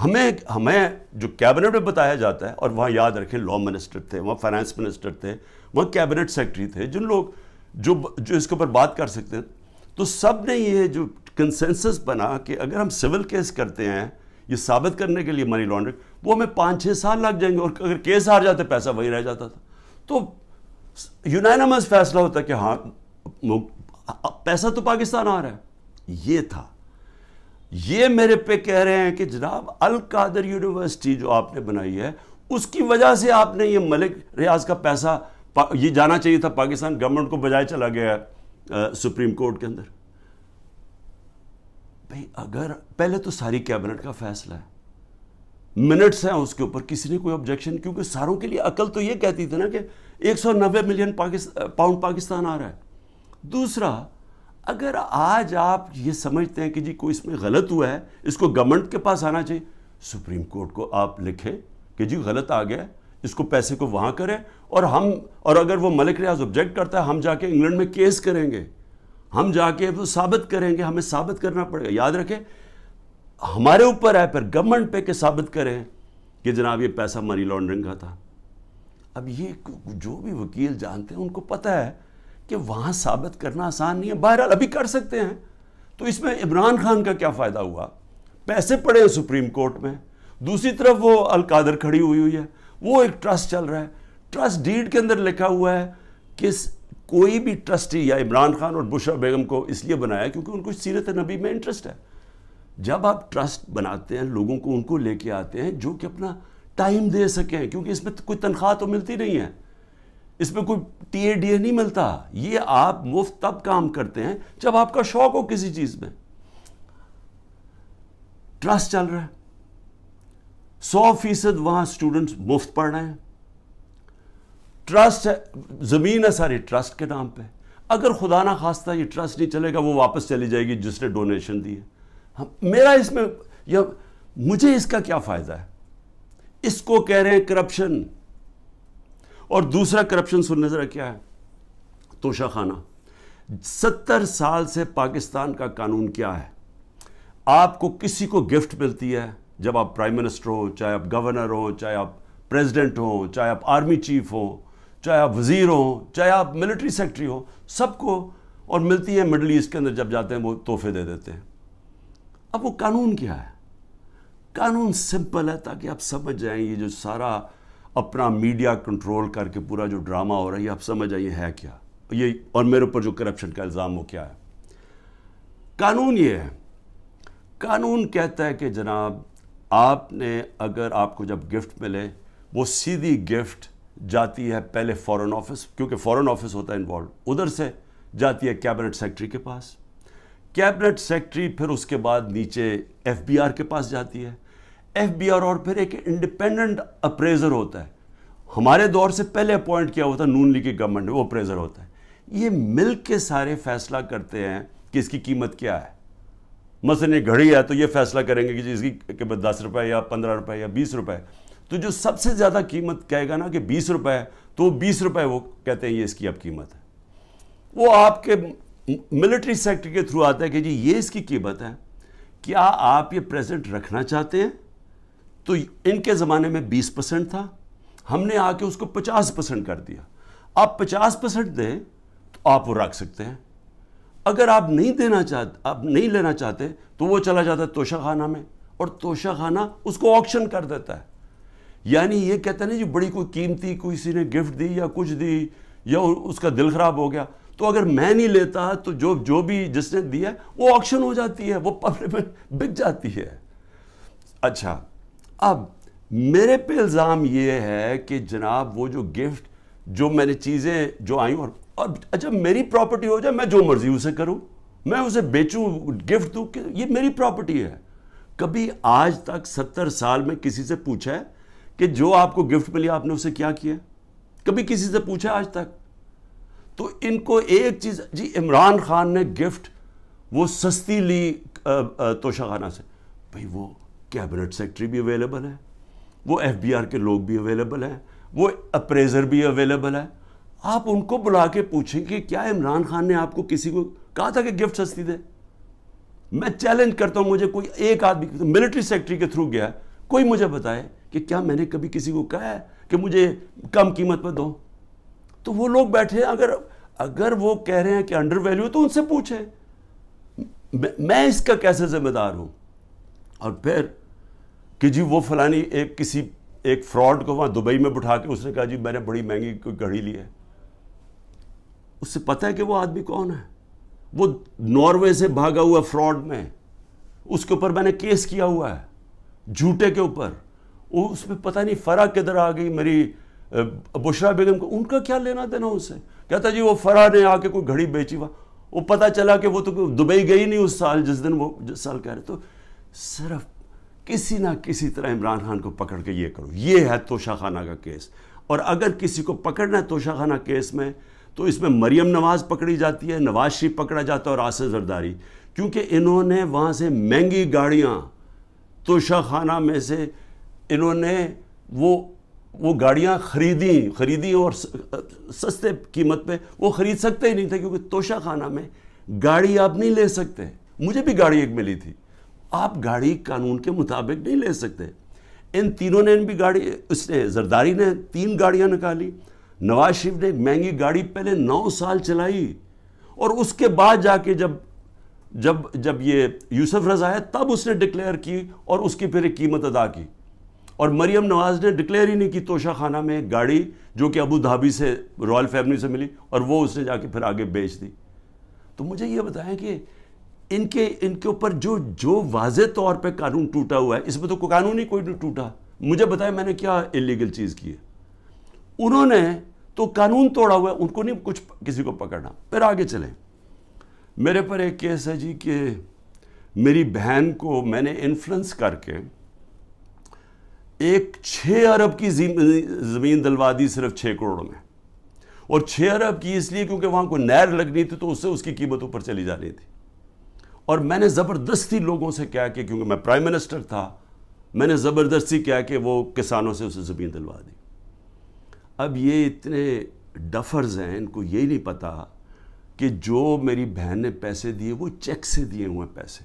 ہمیں جو کیبنٹ میں بتایا جاتا ہے, اور وہاں یاد رکھیں لا منسٹر تھے, وہاں فائنانس منسٹر تھے, وہاں کیبنٹ سیکرٹری تھے, جن لوگ جو اس کے اوپر بات کر سکتے ہیں, تو سب نے یہ جو کنسنسس بنا کہ اگر ہم سول کیس کرتے ہیں یہ ثابت کرنے کے لیے منی لانڈرنگ, وہ ہمیں 5-6 سال لگ جائیں گے, اور اگر کیس ہار جاتے پیسہ وہی رہ جاتا تھا. تو یونانیمس فیصلہ ہوتا ہے کہ ہاں پیسہ تو پاکستان آ رہا ہے. یہ تھا. یہ میرے پہ کہہ رہے ہیں کہ جناب القادر یونیورسٹی جو آپ نے بنائی ہے اس کی وجہ سے آپ نے یہ ملک ریاض کا پیسہ یہ جانا چاہیے تھا پاکستان گورنمنٹ کو, بجائے چلا گیا سپریم کورٹ کے اندر. بھئی اگر پہلے تو ساری کیبنٹ کا فیصلہ ہے, منٹس ہیں اس کے اوپر, کسی نے کوئی آبجیکشن, کیونکہ ساروں کے لیے عقل تو یہ کہتی تھی نا کہ 190 ملین پاؤنڈ پاکستان آ رہا ہے. دوسرا, اگر آج آپ یہ سمجھتے ہیں کہ جی کوئی اس میں غلط ہوا ہے, اس کو گورنمنٹ کے پاس آنا چاہیے, سپریم کورٹ کو آپ لکھیں کہ جی غلط آ گیا, اس کو پیسے کو وہاں کریں, اور اگر وہ ملک ریاض آبجیکٹ کرتا ہے, ہم جا کے انگلینڈ میں کیس کریں گے, ہم جا کے وہ ثابت کریں گے, ہمیں ثابت کرنا پڑے گا. یاد رکھیں ہمارے اوپر ہے پھر گورنمنٹ پہ کہ ثابت کریں کہ جناب یہ پیسہ منی لانڈرنگ کا تھا. اب یہ جو بھی وکیل جانتے ہیں ان کو پتہ ہے کہ وہاں ثابت کرنا آسان نہیں ہے. بہرحال ابھی کر سکتے ہیں. تو اس میں عمران خان کا کیا فائدہ ہوا؟ پیسے پڑے ہیں سپریم کورٹ میں, دوسری طرف وہ القادر کھڑی ہوئی ہے, وہ ایک ٹرسٹ چل رہا ہے. ٹرسٹ ڈیڈ کے اندر لکھا ہوا ہے کہ کوئی بھی ٹرسٹی, یا عمران خان اور بشرا بیگم کو اس لیے بنایا کیونکہ ان کو سیرت نبی میں انٹرسٹ ہے. جب آپ ٹرسٹ بناتے ہیں لوگوں کو ان کو لے کے آتے ہیں جو کہ اپنا ٹائم دے سکیں, کیونکہ اس میں کوئی تنخواہ تو ملتی نہیں ہے, اس میں کوئی ٹی اے ڈی اے نہیں ملتا. یہ آپ مفت تب کام کرتے ہیں جب آپ کا شوق ہو کسی چیز میں. ٹرسٹ چل رہا ہے, 100% وہاں اسٹوڈنٹس مفت پڑھ رہے ہیں. ٹرسٹ ہے, زمین ہے ساری ٹرسٹ کے نام پہ. اگر خدا نہ خواستہ یہ ٹرسٹ نہیں چلے گا, وہ واپس چلی جائے گی جس نے ڈونیشن دی ہے. میرا اس میں یا مجھے اس کا کیا فائدہ ہے؟ اس کو کہہ رہے ہیں کرپشن. اور دوسرا کرپشن سننے ذرا کیا ہے, توشہ خانہ. 70 سال سے پاکستان کا قانون کیا ہے؟ آپ کو کسی کو گفٹ ملتی ہے جب آپ پرائم منسٹر ہو, چاہے آپ گورنر ہو, چاہے آپ پریزیڈنٹ ہو, چاہے آپ آرمی چیف ہو, چاہے آپ وزیر ہو, چاہے آپ ملٹری سیکرٹری ہو, سب کو, اور ملتی ہے مڈل ایسٹ کے اندر جب جاتے ہیں وہ تحفے دے دیتے ہیں. اب وہ قانون کیا ہے؟ قانون سمپل ہے تاکہ آپ سمجھ جائیں یہ جو سارا اپنا میڈیا کنٹرول کر کے پورا جو ڈرامہ ہو رہا ہے یہ آپ سمجھ جائیں یہ ہے کیا, یہ اور میرے اوپر جو کرپشن کا الزام وہ کیا ہے. قانون یہ ہے, قانون کہتا ہے کہ جناب آپ نے, اگر آپ کو جب گفٹ ملے وہ سیدھی گفٹ جاتی ہے پہلے فورن آفس, کیونکہ فورن آفس ہوتا ہے انوالو, ادھر سے جاتی ہے کیبنٹ سیکرٹری کے پاس. کیبنٹ سیکرٹری پھر اس کے بعد نیچے ایف بی آر کے پاس جاتی ہے. ایف بی آر اور پھر ایک انڈیپینڈنٹ اپریزر ہوتا ہے, ہمارے دور سے پہلے اپوائنٹ کیا ہوتا ہے نون لیگ کی گورنمنٹ نے, وہ اپریزر ہوتا ہے. یہ مل کے سارے فیصلہ کرتے ہیں کہ اس کی قیمت کیا ہے. مثلا یہ گھڑی ہے تو یہ فیصلہ کریں گے کہ اس کی قیمت 10 روپے یا 15 روپے یا 20 روپے. تو جو سب سے زیادہ قیمت کہے گا نا کہ 20 روپے ہے, تو 20 روپے وہ کہتے ہیں یہ اس کی اب قیمت ہے. وہ آپ کے ملٹری سیکٹر کے تھرو آتا ہے کہ جی یہ اس کی قیمت ہے, کیا آپ یہ پریزنٹ رکھنا چاہتے ہیں؟ تو ان کے زمانے میں 20% تھا, ہم نے آ کے اس کو 50% کر دیا. آپ 50% دیں تو آپ وہ رکھ سکتے ہیں. اگر آپ نہیں لینا چاہتے تو وہ چلا جاتا ہے توشہ خانہ میں, اور توشہ خانہ اس کو آکشن کر دیتا ہے. یعنی یہ کہتا ہے نا جی بڑی کوئی قیمتی کسی نے گفٹ دی یا کچھ دی یا اس کا دل خراب ہو گیا, تو اگر میں نہیں لیتا تو جو بھی جس نے دیا وہ آکشن ہو جاتی ہے, وہ پبلک میں بک جاتی ہے. اچھا, اب میرے پہ الزام یہ ہے کہ جناب وہ جو گفٹ جو میں نے چیزیں جو آئیں اور اچھا میری پراپرٹی ہو جائے, میں جو مرضی اسے کروں, میں اسے بیچوں, گفٹ دوں, کہ یہ میری پراپرٹی ہے. کبھی آج تک 70 سال میں کسی سے پوچھا ہے کہ جو آپ کو گفٹ ملی آپ نے اسے کیا کیا؟ کبھی کسی سے پوچھا آج تک؟ تو ان کو ایک چیز, جی عمران خان نے گفٹ وہ سستی لی توشہ خانہ سے, بھئی وہ کیبنٹ سیکٹری بھی اویلیبل ہے, وہ ایف بی آر کے لوگ بھی اویلیبل ہیں, وہ اپریزر بھی اویلیبل ہے. آپ ان کو بلا کے پوچھیں کہ کیا عمران خان نے آپ کو کسی کو کہا تھا کہ گفٹ سستی دے؟ میں چیلنج کرتا ہوں, مجھے کوئی ایک آدمی ملٹری سیکٹری کے تھرو گیا, کوئی مجھے بتائے کہ کیا میں نے کبھی کسی کو کہا ہے کہ مجھے کم قیمت پہ دو؟ تو وہ لوگ بیٹھے, اگر وہ کہہ رہے ہیں کہ انڈر ویلیو تو ان سے پوچھیں, میں اس کا کیسے ذمہ دار ہوں؟ اور پھر کہ جی وہ فلانی ایک فراڈ کو وہاں دبئی میں بٹھا کے اس نے کہا جی میں نے بڑی مہنگی کوئی گھڑی لی ہے. اس سے پتہ ہے کہ وہ آدمی کون ہے؟ وہ ناروے سے بھاگا ہوا فراڈ میں, اس کے اوپر میں نے کیس کیا ہوا ہے, جھوٹے کے اوپر. اس میں پتہ نہیں فرح کدھر آ گئی, میری بشرا بیگم کو, ان کا کیا لینا دینا اس سے؟ کہتا جی وہ فرح نے آ کے کوئی گھڑی بیچی, وہ پتہ چلا کہ وہ تو دبئی گئی نہیں اس سال جس دن وہ سال کہہ رہے. تو صرف کسی نہ کسی طرح عمران خان کو پکڑ کے یہ کرو, یہ ہے توشہ خانہ کا کیس. اور اگر کسی کو پکڑنا ہے توشہ خانہ کیس میں تو اس میں مریم نواز پکڑی جاتی ہے, نواز شریف پکڑا جاتا ہے اور آصف زرداری, کیونکہ انہوں نے وہاں سے مہنگی گاڑیاں توشہ خانہ میں سے انہوں نے وہ گاڑیاں خریدی اور سستے قیمت پہ وہ خرید سکتے ہی نہیں تھے, کیونکہ توشہ خانہ میں گاڑی آپ نہیں لے سکتے. مجھے بھی گاڑی ایک ملی تھی, آپ گاڑی قانون کے مطابق نہیں لے سکتے. ان تینوں نے بھی گاڑی, اس نے زرداری نے 3 گاڑیاں نکالی, نواز شریف نے ایک مہنگی گاڑی پہلے 9 سال چلائی, اور اس کے بعد جا کے جب یہ یوسف رضا ہے تب اس نے ڈکلیئر کی اور اس کی پھر ایک قیمت ادا کی. اور مریم نواز نے ڈکلیئر ہی نہیں کی توشہ خانہ میں ایک گاڑی جو کہ ابو دھابی سے رائل فیملی سے ملی, اور وہ اس نے جا کے پھر آگے بیچ دی. تو مجھے یہ بتائیں کہ ان کے اوپر جو واضح طور پہ قانون ٹوٹا ہوا ہے, اس میں تو کوئی قانون ہی کوئی نہیں ٹوٹا. مجھے بتائیں میں نے کیا اللیگل چیز کی ہے؟ انہوں نے تو قانون توڑا ہوا ہے, ان کو نہیں کچھ کسی کو پکڑنا. پھر آگے چلیں, میرے پر ایک کیس ہے جی کہ میری بہن کو میں نے انفلوئنس کر کے ایک 6 ارب کی زمین دلوا دی صرف 6 کروڑ میں, اور 6 ارب کی اس لیے کیونکہ وہاں کوئی نہر لگنی تھی تو اس سے اس کی قیمت اوپر چلی جانی تھی. اور میں نے زبردستی لوگوں سے کہا کہ کیونکہ میں پرائم منسٹر تھا, میں نے زبردستی کہا کہ وہ کسانوں سے اسے زمین دلوا دی. اب یہ اتنے ڈفرز ہیں, ان کو یہی نہیں پتا کہ جو میری بہن نے پیسے دیے وہ چیک سے دیے ہوئے پیسے.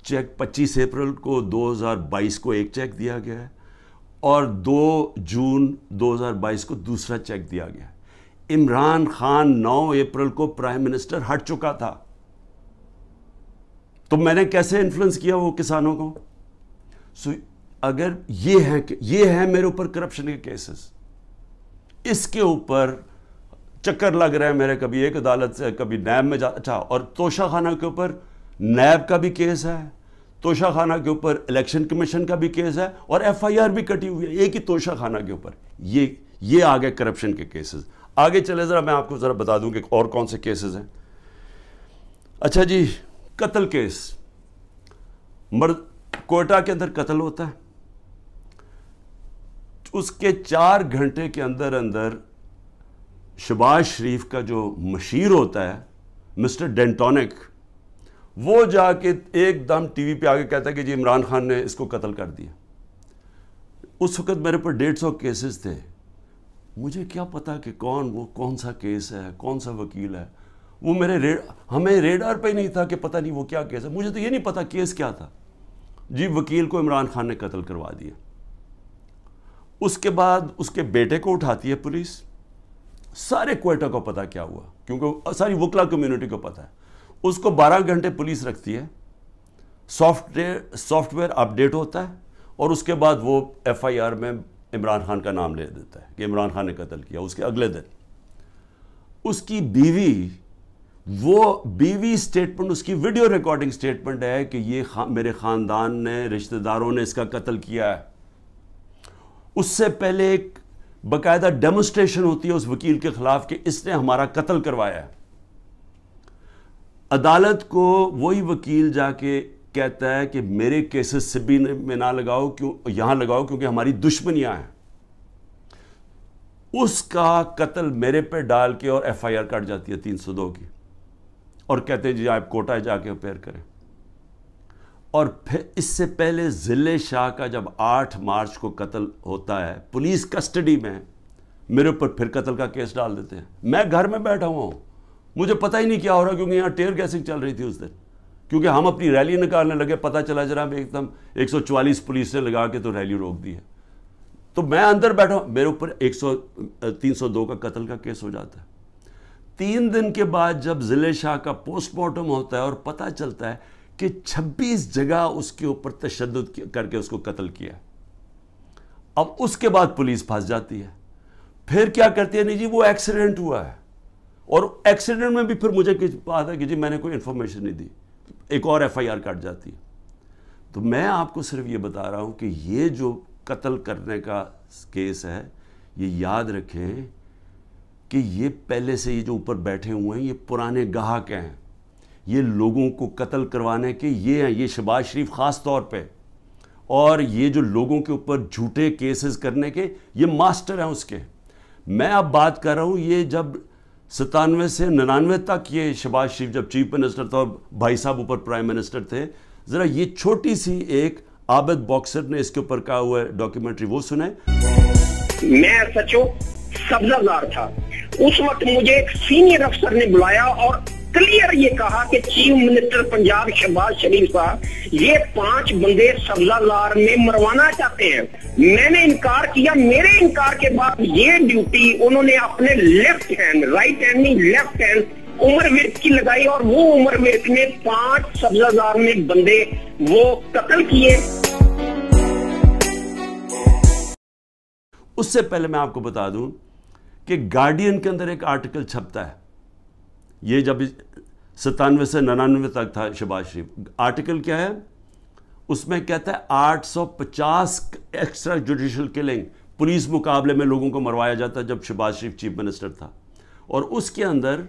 چیک 25 اپریل کو 2022 کو ایک چیک دیا گیا ہے, اور 2 جون 2022 کو دوسرا چیک دیا گیا. عمران خان 9 اپریل کو پرائم منسٹر ہٹ چکا تھا, تو میں نے کیسے انفلوئنس کیا وہ کسانوں کو؟ اگر یہ ہے میرے اوپر کرپشن کے کیسز, اس کے اوپر چکر لگ رہے ہیں میرے, کبھی ایک عدالت سے کبھی نیب میں اچھا. اور توشہ خانہ کے اوپر نیب کا بھی کیس ہے, توشہ خانہ کے اوپر الیکشن کمیشن کا بھی کیس ہے, اور ایف آئی آر بھی کٹی ہوئی ہے ایک ہی توشہ خانہ کے اوپر. یہ آگے کرپشن کے کیسز. آگے چلے ذرا میں آپ کو ذرا بتا دوں کہ اور کون سے کیسز ہیں. اچھا جی, قتل کیس. کوئٹہ کے اندر قتل ہوتا ہے, اس کے 4 گھنٹے کے اندر شہباز شریف کا جو مشیر ہوتا ہے مسٹر ڈینٹونک, وہ جا کے ایک دم ٹی وی پہ آگے کہتا ہے کہ جی عمران خان نے اس کو قتل کر دیا. اس وقت میرے پر 150 کیسز تھے. مجھے کیا پتا کہ کون سا کیس ہے, کون سا وکیل ہے. وہ ہمیں ریڈار پہ ہی نہیں تھا کہ پتہ نہیں وہ کیا کیس ہے. مجھے تو یہ نہیں پتا کیس کیا تھا. جی وکیل کو عمران خان نے قتل کروا دیا. اس کے بعد اس کے بیٹے کو اٹھاتی ہے پولیس. سارے کوئٹہ کو پتا کیا ہوا, کیونکہ ساری وکلا کمیونٹی کو پتہ ہے. اس کو 12 گھنٹے پولیس رکھتی ہے, سافٹ ویئر اپڈیٹ ہوتا ہے, اور اس کے بعد وہ ایف آئی آر میں عمران خان کا نام لے دیتا ہے کہ عمران خان نے قتل کیا. اس کے اگلے دن اس کی بیوی سٹیٹمنٹ, اس کی ویڈیو ریکارڈنگ سٹیٹمنٹ ہے کہ یہ میرے خاندان نے, رشتہ داروں نے اس کا قتل کیا ہے. اس سے پہلے ایک باقاعدہ ڈیمونسٹریشن ہوتی ہے اس وکیل کے خلاف کہ اس نے ہمارا قتل کروایا ہے. عدالت کو وہی وکیل جا کے کہتا ہے کہ میرے کیسز سبی میں نہ لگاؤ, یہاں لگاؤ کیونکہ ہماری دشمنیاں ہیں. اس کا قتل میرے پہ ڈال کے اور ایف آئی آر کٹ جاتی ہے 302 کی, اور کہتے ہیں جی آپ کوٹا جا کے اپیئر کریں. اور پھر اس سے پہلے ضلع شاہ کا جب 8 مارچ کو قتل ہوتا ہے پولیس کسٹڈی میں, میرے اوپر پھر قتل کا کیس ڈال دیتے ہیں. میں گھر میں بیٹھا ہوا ہوں, مجھے پتہ ہی نہیں کیا ہو رہا, کیونکہ یہاں ٹیئر گیسنگ چل رہی تھی اس دن, کیونکہ ہم اپنی ریلی نکالنے لگے, پتہ چلا جناب ایک دم 144 پولیس نے لگا کے تو ریلی روک دی ہے. تو میں اندر بیٹھا ہوں, میرے اوپر 302 کا قتل کا کیس ہو جاتا ہے. 3 دن کے بعد جب ضلع شاہ کا پوسٹ مارٹم ہوتا ہے اور پتہ چلتا ہے کہ 26 جگہ اس کے اوپر تشدد کر کے اس کو قتل کیا. اب اس کے بعد پولیس پھنس جاتی ہے. پھر کیا کرتی ہے, نہیں جی وہ ایکسیڈنٹ ہوا ہے, اور ایکسیڈنٹ میں بھی پھر مجھے بات ہے کہ جی میں نے کوئی انفارمیشن نہیں دی, ایک اور ایف آئی آر کٹ جاتی ہے. تو میں آپ کو صرف یہ بتا رہا ہوں کہ یہ جو قتل کرنے کا کیس ہے, یہ یاد رکھیں کہ یہ پہلے سے یہ جو اوپر بیٹھے ہوئے ہیں یہ پرانے گاہک ہیں, یہ لوگوں کو قتل کروانے کے یہ ہیں, یہ شہباز شریف خاص طور پہ, اور یہ جو لوگوں کے اوپر جھوٹے کیسز کرنے کے یہ ماسٹر ہیں اس کے. میں اب بات کر رہا ہوں یہ جب 97 سے 99 تک یہ شہباز شریف جب چیف منسٹر تھا اور بھائی صاحب اوپر پرائم منسٹر تھے, ذرا یہ چھوٹی سی ایک عابد باکسر نے اس کے اوپر کہا ہوا ہے ڈاکیومنٹری, وہ سنیں. میں سچو سبزہ زار تھا اس وقت, مجھے ایک سینئر افسر نے بلایا اور کلیئر یہ کہا کہ چیف منسٹر پنجاب شہباز شریف صاحب یہ 5 بندے سبزہ زار میں مروانا چاہتے ہیں. میں نے انکار کیا. میرے انکار کے بعد یہ ڈیوٹی انہوں نے اپنے لیفٹ ہینڈ, رائٹ ہینڈ نہیں لیفٹ ہینڈ عمر ورک کی لگائی, اور وہ عمر ورک نے 5 سبزہ زار میں بندے وہ قتل کیے. اس سے پہلے میں آپ کو بتا دوں کہ گارڈین کے اندر ایک آرٹیکل چھپتا ہے, یہ جب 97 سے 99 تک تھا شہباز شریف. آرٹیکل کیا ہے, اس میں کہتا ہے 850 ایکسٹرا جوڈیشل کلنگ پولیس مقابلے میں لوگوں کو مروایا جاتا جب شہباز شریف چیف منسٹر تھا. اور اس کے اندر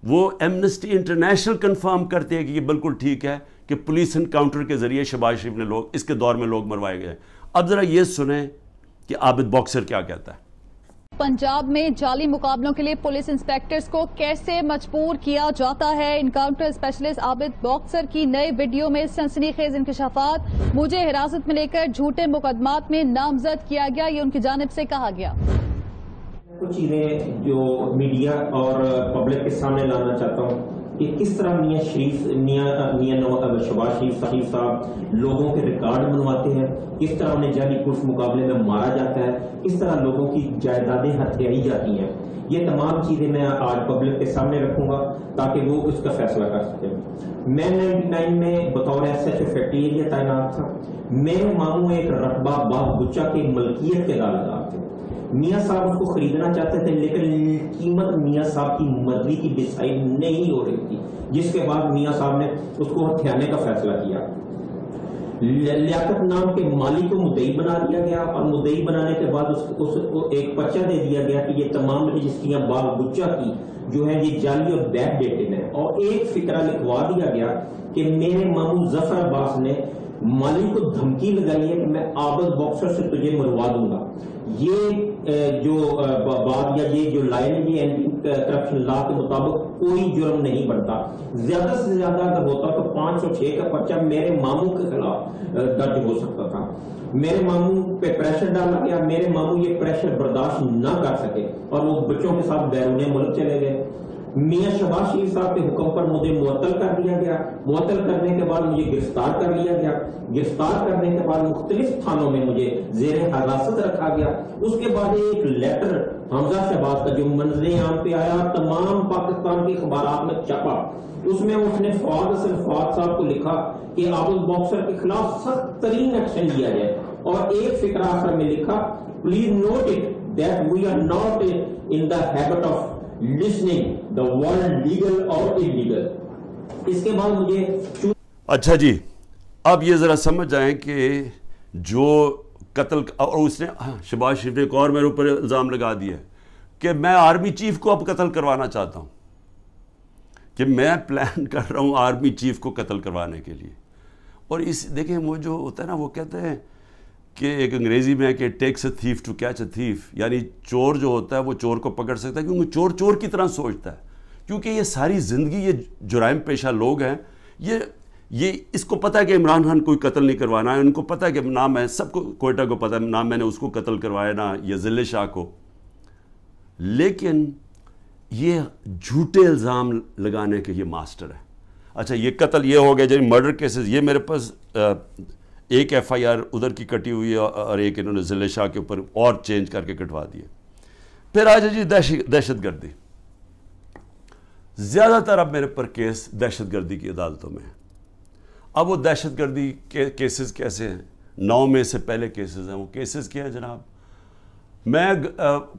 وہ ایمنسٹی انٹرنیشنل کنفرم کرتے ہیں کہ یہ بالکل ٹھیک ہے کہ پولیس انکاؤنٹر کے ذریعے شہباز شریف نے لوگ اس کے دور میں لوگ مروائے گئے. اب ذرا یہ سنیں کہ عابد باکسر کیا کہتا ہے. پنجاب میں جعلی مقابلوں کے لیے پولیس انسپیکٹرز کو کیسے مجبور کیا جاتا ہے. انکاؤنٹر اسپیشلسٹ عابد باکسر کی نئے ویڈیو میں سنسنی خیز انکشافات. مجھے حراست میں لے کر جھوٹے مقدمات میں نامزد کیا گیا, یہ ان کی جانب سے کہا گیا. کچھ چیزیں جو میڈیا اور پبلک کے سامنے لانا چاہتا ہوں کہ کس طرح شہباز شریف صاحب لوگوں کے ریکارڈ بنواتے ہیں, کس طرح انہیں جعلی پولیس مقابلے میں مارا جاتا ہے, کس طرح لوگوں کی جائیدادیں ہتھیائی جاتی ہیں. یہ تمام چیزیں میں آج پبلک کے سامنے رکھوں گا تاکہ وہ اس کا فیصلہ کر سکیں. میں 99 میں بطور S H O factory area تعینات تھا. میرے ماموں ایک رقبہ باغ گچا کی ملکیت کے دعویدار تھے. میاں صاحب اس کو خریدنا چاہتے تھے لیکن قیمت میاں صاحب کی مرضی کی ڈیسائیڈ نہیں ہو رہی تھی, جس کے بعد میاں صاحب نے اس کو ہتھیانے کا فیصلہ کیا. لیاقت نام کے مالی کو مدعی بنا دیا گیا, اور مدعی بنانے کے بعد اس کو ایک پرچہ دے دیا گیا کہ یہ تمام رجسٹریاں باغ گچا کی جو ہے یہ جعلی اور بیک ڈیٹڈ ہیں. اور ایک فقرہ لکھوا دیا گیا کہ میرے ماموں ظفر عباس نے مالی کو دھمکی لگائی ہے کہ میں عابد باکسر سے تجھے مروا دوں گا. یہ جو بات یا یہ جو لائن ہے یہ اینٹی کرپشن لا کے مطابق کوئی جرم نہیں بنتا. زیادہ سے زیادہ اگر ہوتا تو 506 کا پرچہ میرے ماموں کے خلاف درج ہو سکتا تھا. میرے ماموں پہ پریشر ڈالا گیا, میرے ماموں یہ پریشر برداشت نہ کر سکے اور وہ بچوں کے ساتھ بیرون ملک چلے گئے. میاں شہباز شریف صاحب کے حکم پر مجھے معطل کر دیا گیا. معطل کرنے کے بعد مجھے گرفتار کر لیا گیا. گرفتار کرنے کے بعد مختلف تھانوں میں مجھے زیر حراست رکھا گیا. اس کے بعد ایک لیٹر حمزہ شہباز کا جو منظر عام پہ آیا, تمام پاکستان کے اخبارات میں چھپا. اس میں اس نے فواد حسن فواد صاحب کو لکھا کہ عابد باکسر کے خلاف سخت ترین ایکشن لیا جائے, اور ایک فقرہ آخر میں لکھا, please note it that we are not in the habit of listening the word legal or illegal. اس کے بعد مجھے اچھا جی, اب یہ ذرا سمجھ جائیں کہ جو قتل, اور اس نے شہباز شریف نے ایک اور میرے اوپر الزام لگا دیا کہ میں آرمی چیف کو اب قتل کروانا چاہتا ہوں, کہ میں پلان کر رہا ہوں آرمی چیف کو قتل کروانے کے لیے. اور اس دیکھیں وہ جو ہوتا ہے نا, وہ کہتے ہیں کہ ایک انگریزی میں ہے کہ takes a thief to catch a thief, یعنی چور جو ہوتا ہے وہ چور کو پکڑ سکتا ہے کیونکہ چور چور کی طرح سوچتا ہے, کیونکہ یہ ساری زندگی یہ جرائم پیشہ لوگ ہیں, یہ اس کو پتہ ہے کہ عمران خان کوئی قتل نہیں کروانا ہے, ان کو پتہ ہے کہ نہ میں سب کو کوئٹہ کو پتہ ہے نہ میں نے اس کو قتل کروایا نہ یہ ذل شاہ کو, لیکن یہ جھوٹے الزام لگانے کے یہ ماسٹر ہے. اچھا یہ قتل یہ ہو گیا جی, مرڈر کیسز یہ میرے پاس ایک ایف آئی آر ادھر کی کٹی ہوئی ہے اور ایک انہوں نے ذل شاہ کے اوپر اور چینج کر کے کٹوا دیے. پھر آ جائے جی دہشت گردی. زیادہ تر اب میرے پر کیس دہشت گردی کی عدالتوں میں ہیں. اب وہ دہشت گردی کے کیسز کیسے ہیں؟ 9 مئی سے پہلے کیسز ہیں. وہ کیسز کیا ہیں جناب؟ میں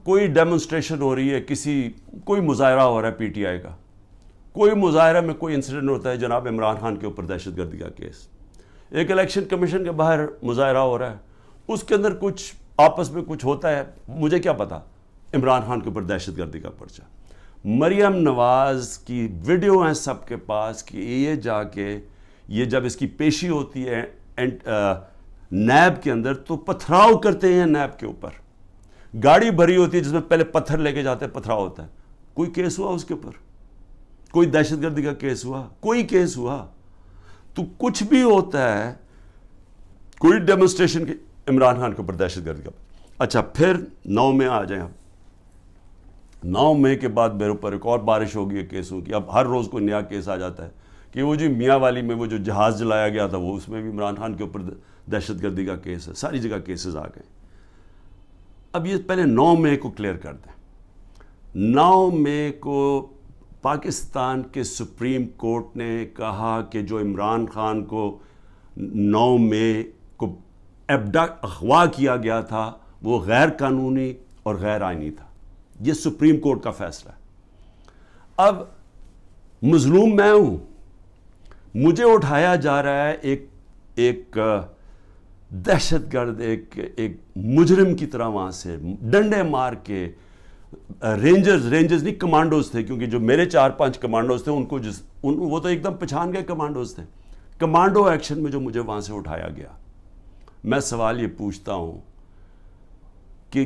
کوئی ڈیمونسٹریشن ہو رہی ہے, کوئی مظاہرہ ہو رہا ہے پی ٹی آئی کا, کوئی مظاہرہ میں کوئی انسیڈنٹ ہوتا ہے, جناب عمران خان کے اوپر دہشت گردی کا کیس. ایک الیکشن کمیشن کے باہر مظاہرہ ہو رہا ہے, اس کے اندر کچھ آپس میں کچھ ہوتا ہے, مجھے کیا پتا, عمران خان کے اوپر دہشت گردی کا پرچہ. مریم نواز کی ویڈیو ہیں سب کے پاس کہ یہ جا کے یہ جب اس کی پیشی ہوتی ہے نیب کے اندر تو پتھراؤ کرتے ہیں نیب کے اوپر. گاڑی بھری ہوتی ہے جس میں پہلے پتھر لے کے جاتے ہیں, پتھراؤ ہوتا ہے. کوئی کیس ہوا اس کے اوپر؟ کوئی دہشت گردی کا کیس ہوا؟ کوئی کیس ہوا؟ تو کچھ بھی ہوتا ہے, کوئی ڈیمونسٹریشن کی عمران خان کے اوپر دہشت گردی کا. اچھا پھر 9 مئی آ جائیں. اب 9 مئی کے بعد میرے اوپر ایک اور بارش ہوگی ہے کیسوں کی. اب ہر روز کوئی نیا کیس آ جاتا ہے کہ وہ جی میاں والی میں وہ جو جہاز جلایا گیا تھا وہ اس میں بھی عمران خان کے اوپر دہشت گردی کا کیس ہے. ساری جگہ کیسز آ گئے. اب یہ پہلے 9 مئی کو کلیئر کر دیں. 9 مئی کو پاکستان کے سپریم کورٹ نے کہا کہ جو عمران خان کو 9 مئی کو اغوا کیا گیا تھا وہ غیر قانونی اور غیر آئینی تھا. یہ سپریم کورٹ کا فیصلہ ہے. اب مظلوم میں ہوں, مجھے اٹھایا جا رہا ہے ایک دہشت گرد, ایک مجرم کی طرح وہاں سے ڈنڈے مار کے. رینجرز نہیں کمانڈوز تھے, کیونکہ جو میرے 4-5 کمانڈوز تھے ان کو وہ تو ایک دم پہچان گئے کمانڈوز تھے. کمانڈو ایکشن میں جو مجھے وہاں سے اٹھایا گیا, میں سوال یہ پوچھتا ہوں کہ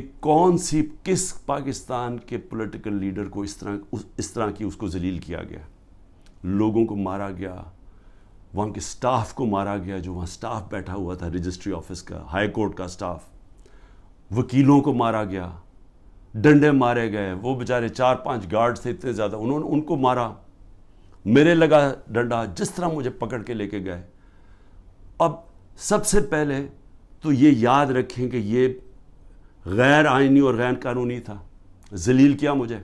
کس پاکستان کے پولیٹیکل لیڈر کو اس طرح کی اس کو ذلیل کیا گیا؟ لوگوں کو مارا گیا, وہاں کے سٹاف کو مارا گیا, جو وہاں سٹاف بیٹھا ہوا تھا رجسٹری آفس کا, ہائی کورٹ کا سٹاف, وکیلوں کو مارا گیا, ڈنڈے مارے گئے. وہ بیچارے 4-5 گارڈ تھے اتنے زیادہ, انہوں نے ان کو مارا, میرے لگا ڈنڈا, جس طرح مجھے پکڑ کے لے کے گئے. اب سب سے پہلے تو یہ یاد رکھیں کہ یہ غیر آئینی اور غیر قانونی تھا, ذلیل کیا مجھے.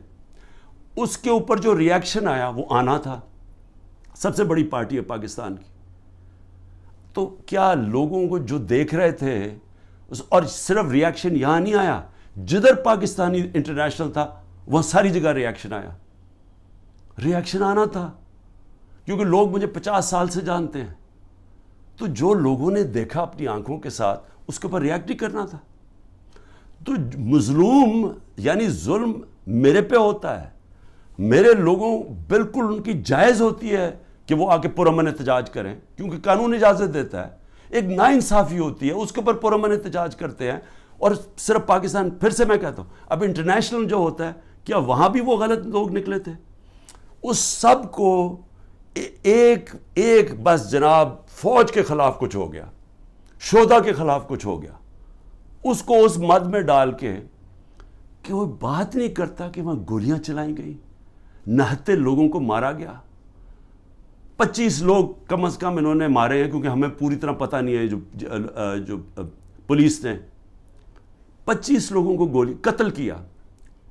اس کے اوپر جو ری ایکشن آیا وہ آنا تھا. سب سے بڑی پارٹی ہے پاکستان کی, تو کیا لوگوں کو جو دیکھ رہے تھے, اور صرف ری ایکشن یہاں نہیں آیا, جدھر پاکستانی انٹرنیشنل تھا وہاں ساری جگہ ری ایکشن آیا. ری ایکشن آنا تھا کیونکہ لوگ مجھے 50 سال سے جانتے ہیں, تو جو لوگوں نے دیکھا اپنی آنکھوں کے ساتھ اس کے اوپر ریئیکٹ ہی کرنا تھا. تو مظلوم یعنی ظلم میرے پہ ہوتا ہے, میرے لوگوں بالکل ان کی جائز ہوتی ہے کہ وہ آ کے پرامن احتجاج کریں, کیونکہ قانون اجازت دیتا ہے. ایک ناانصافی ہوتی ہے, اس کے اوپر پرامن احتجاج کرتے ہیں. اور صرف پاکستان, پھر سے میں کہتا ہوں, اب انٹرنیشنل جو ہوتا ہے, کیا وہاں بھی وہ غلط لوگ نکلے تھے؟ اس سب کو ایک بس جناب فوج کے خلاف کچھ ہو گیا, شہداء کے خلاف کچھ ہو گیا, اس کو اس مد میں ڈال کے کہ وہ بات نہیں کرتا کہ وہاں گولیاں چلائیں گئی, نہتے لوگوں کو مارا گیا. 25 لوگ کم از کم انہوں نے مارے ہیں, کیونکہ ہمیں پوری طرح پتہ نہیں ہے. جو پولیس نے 25 لوگوں کو گولی قتل کیا,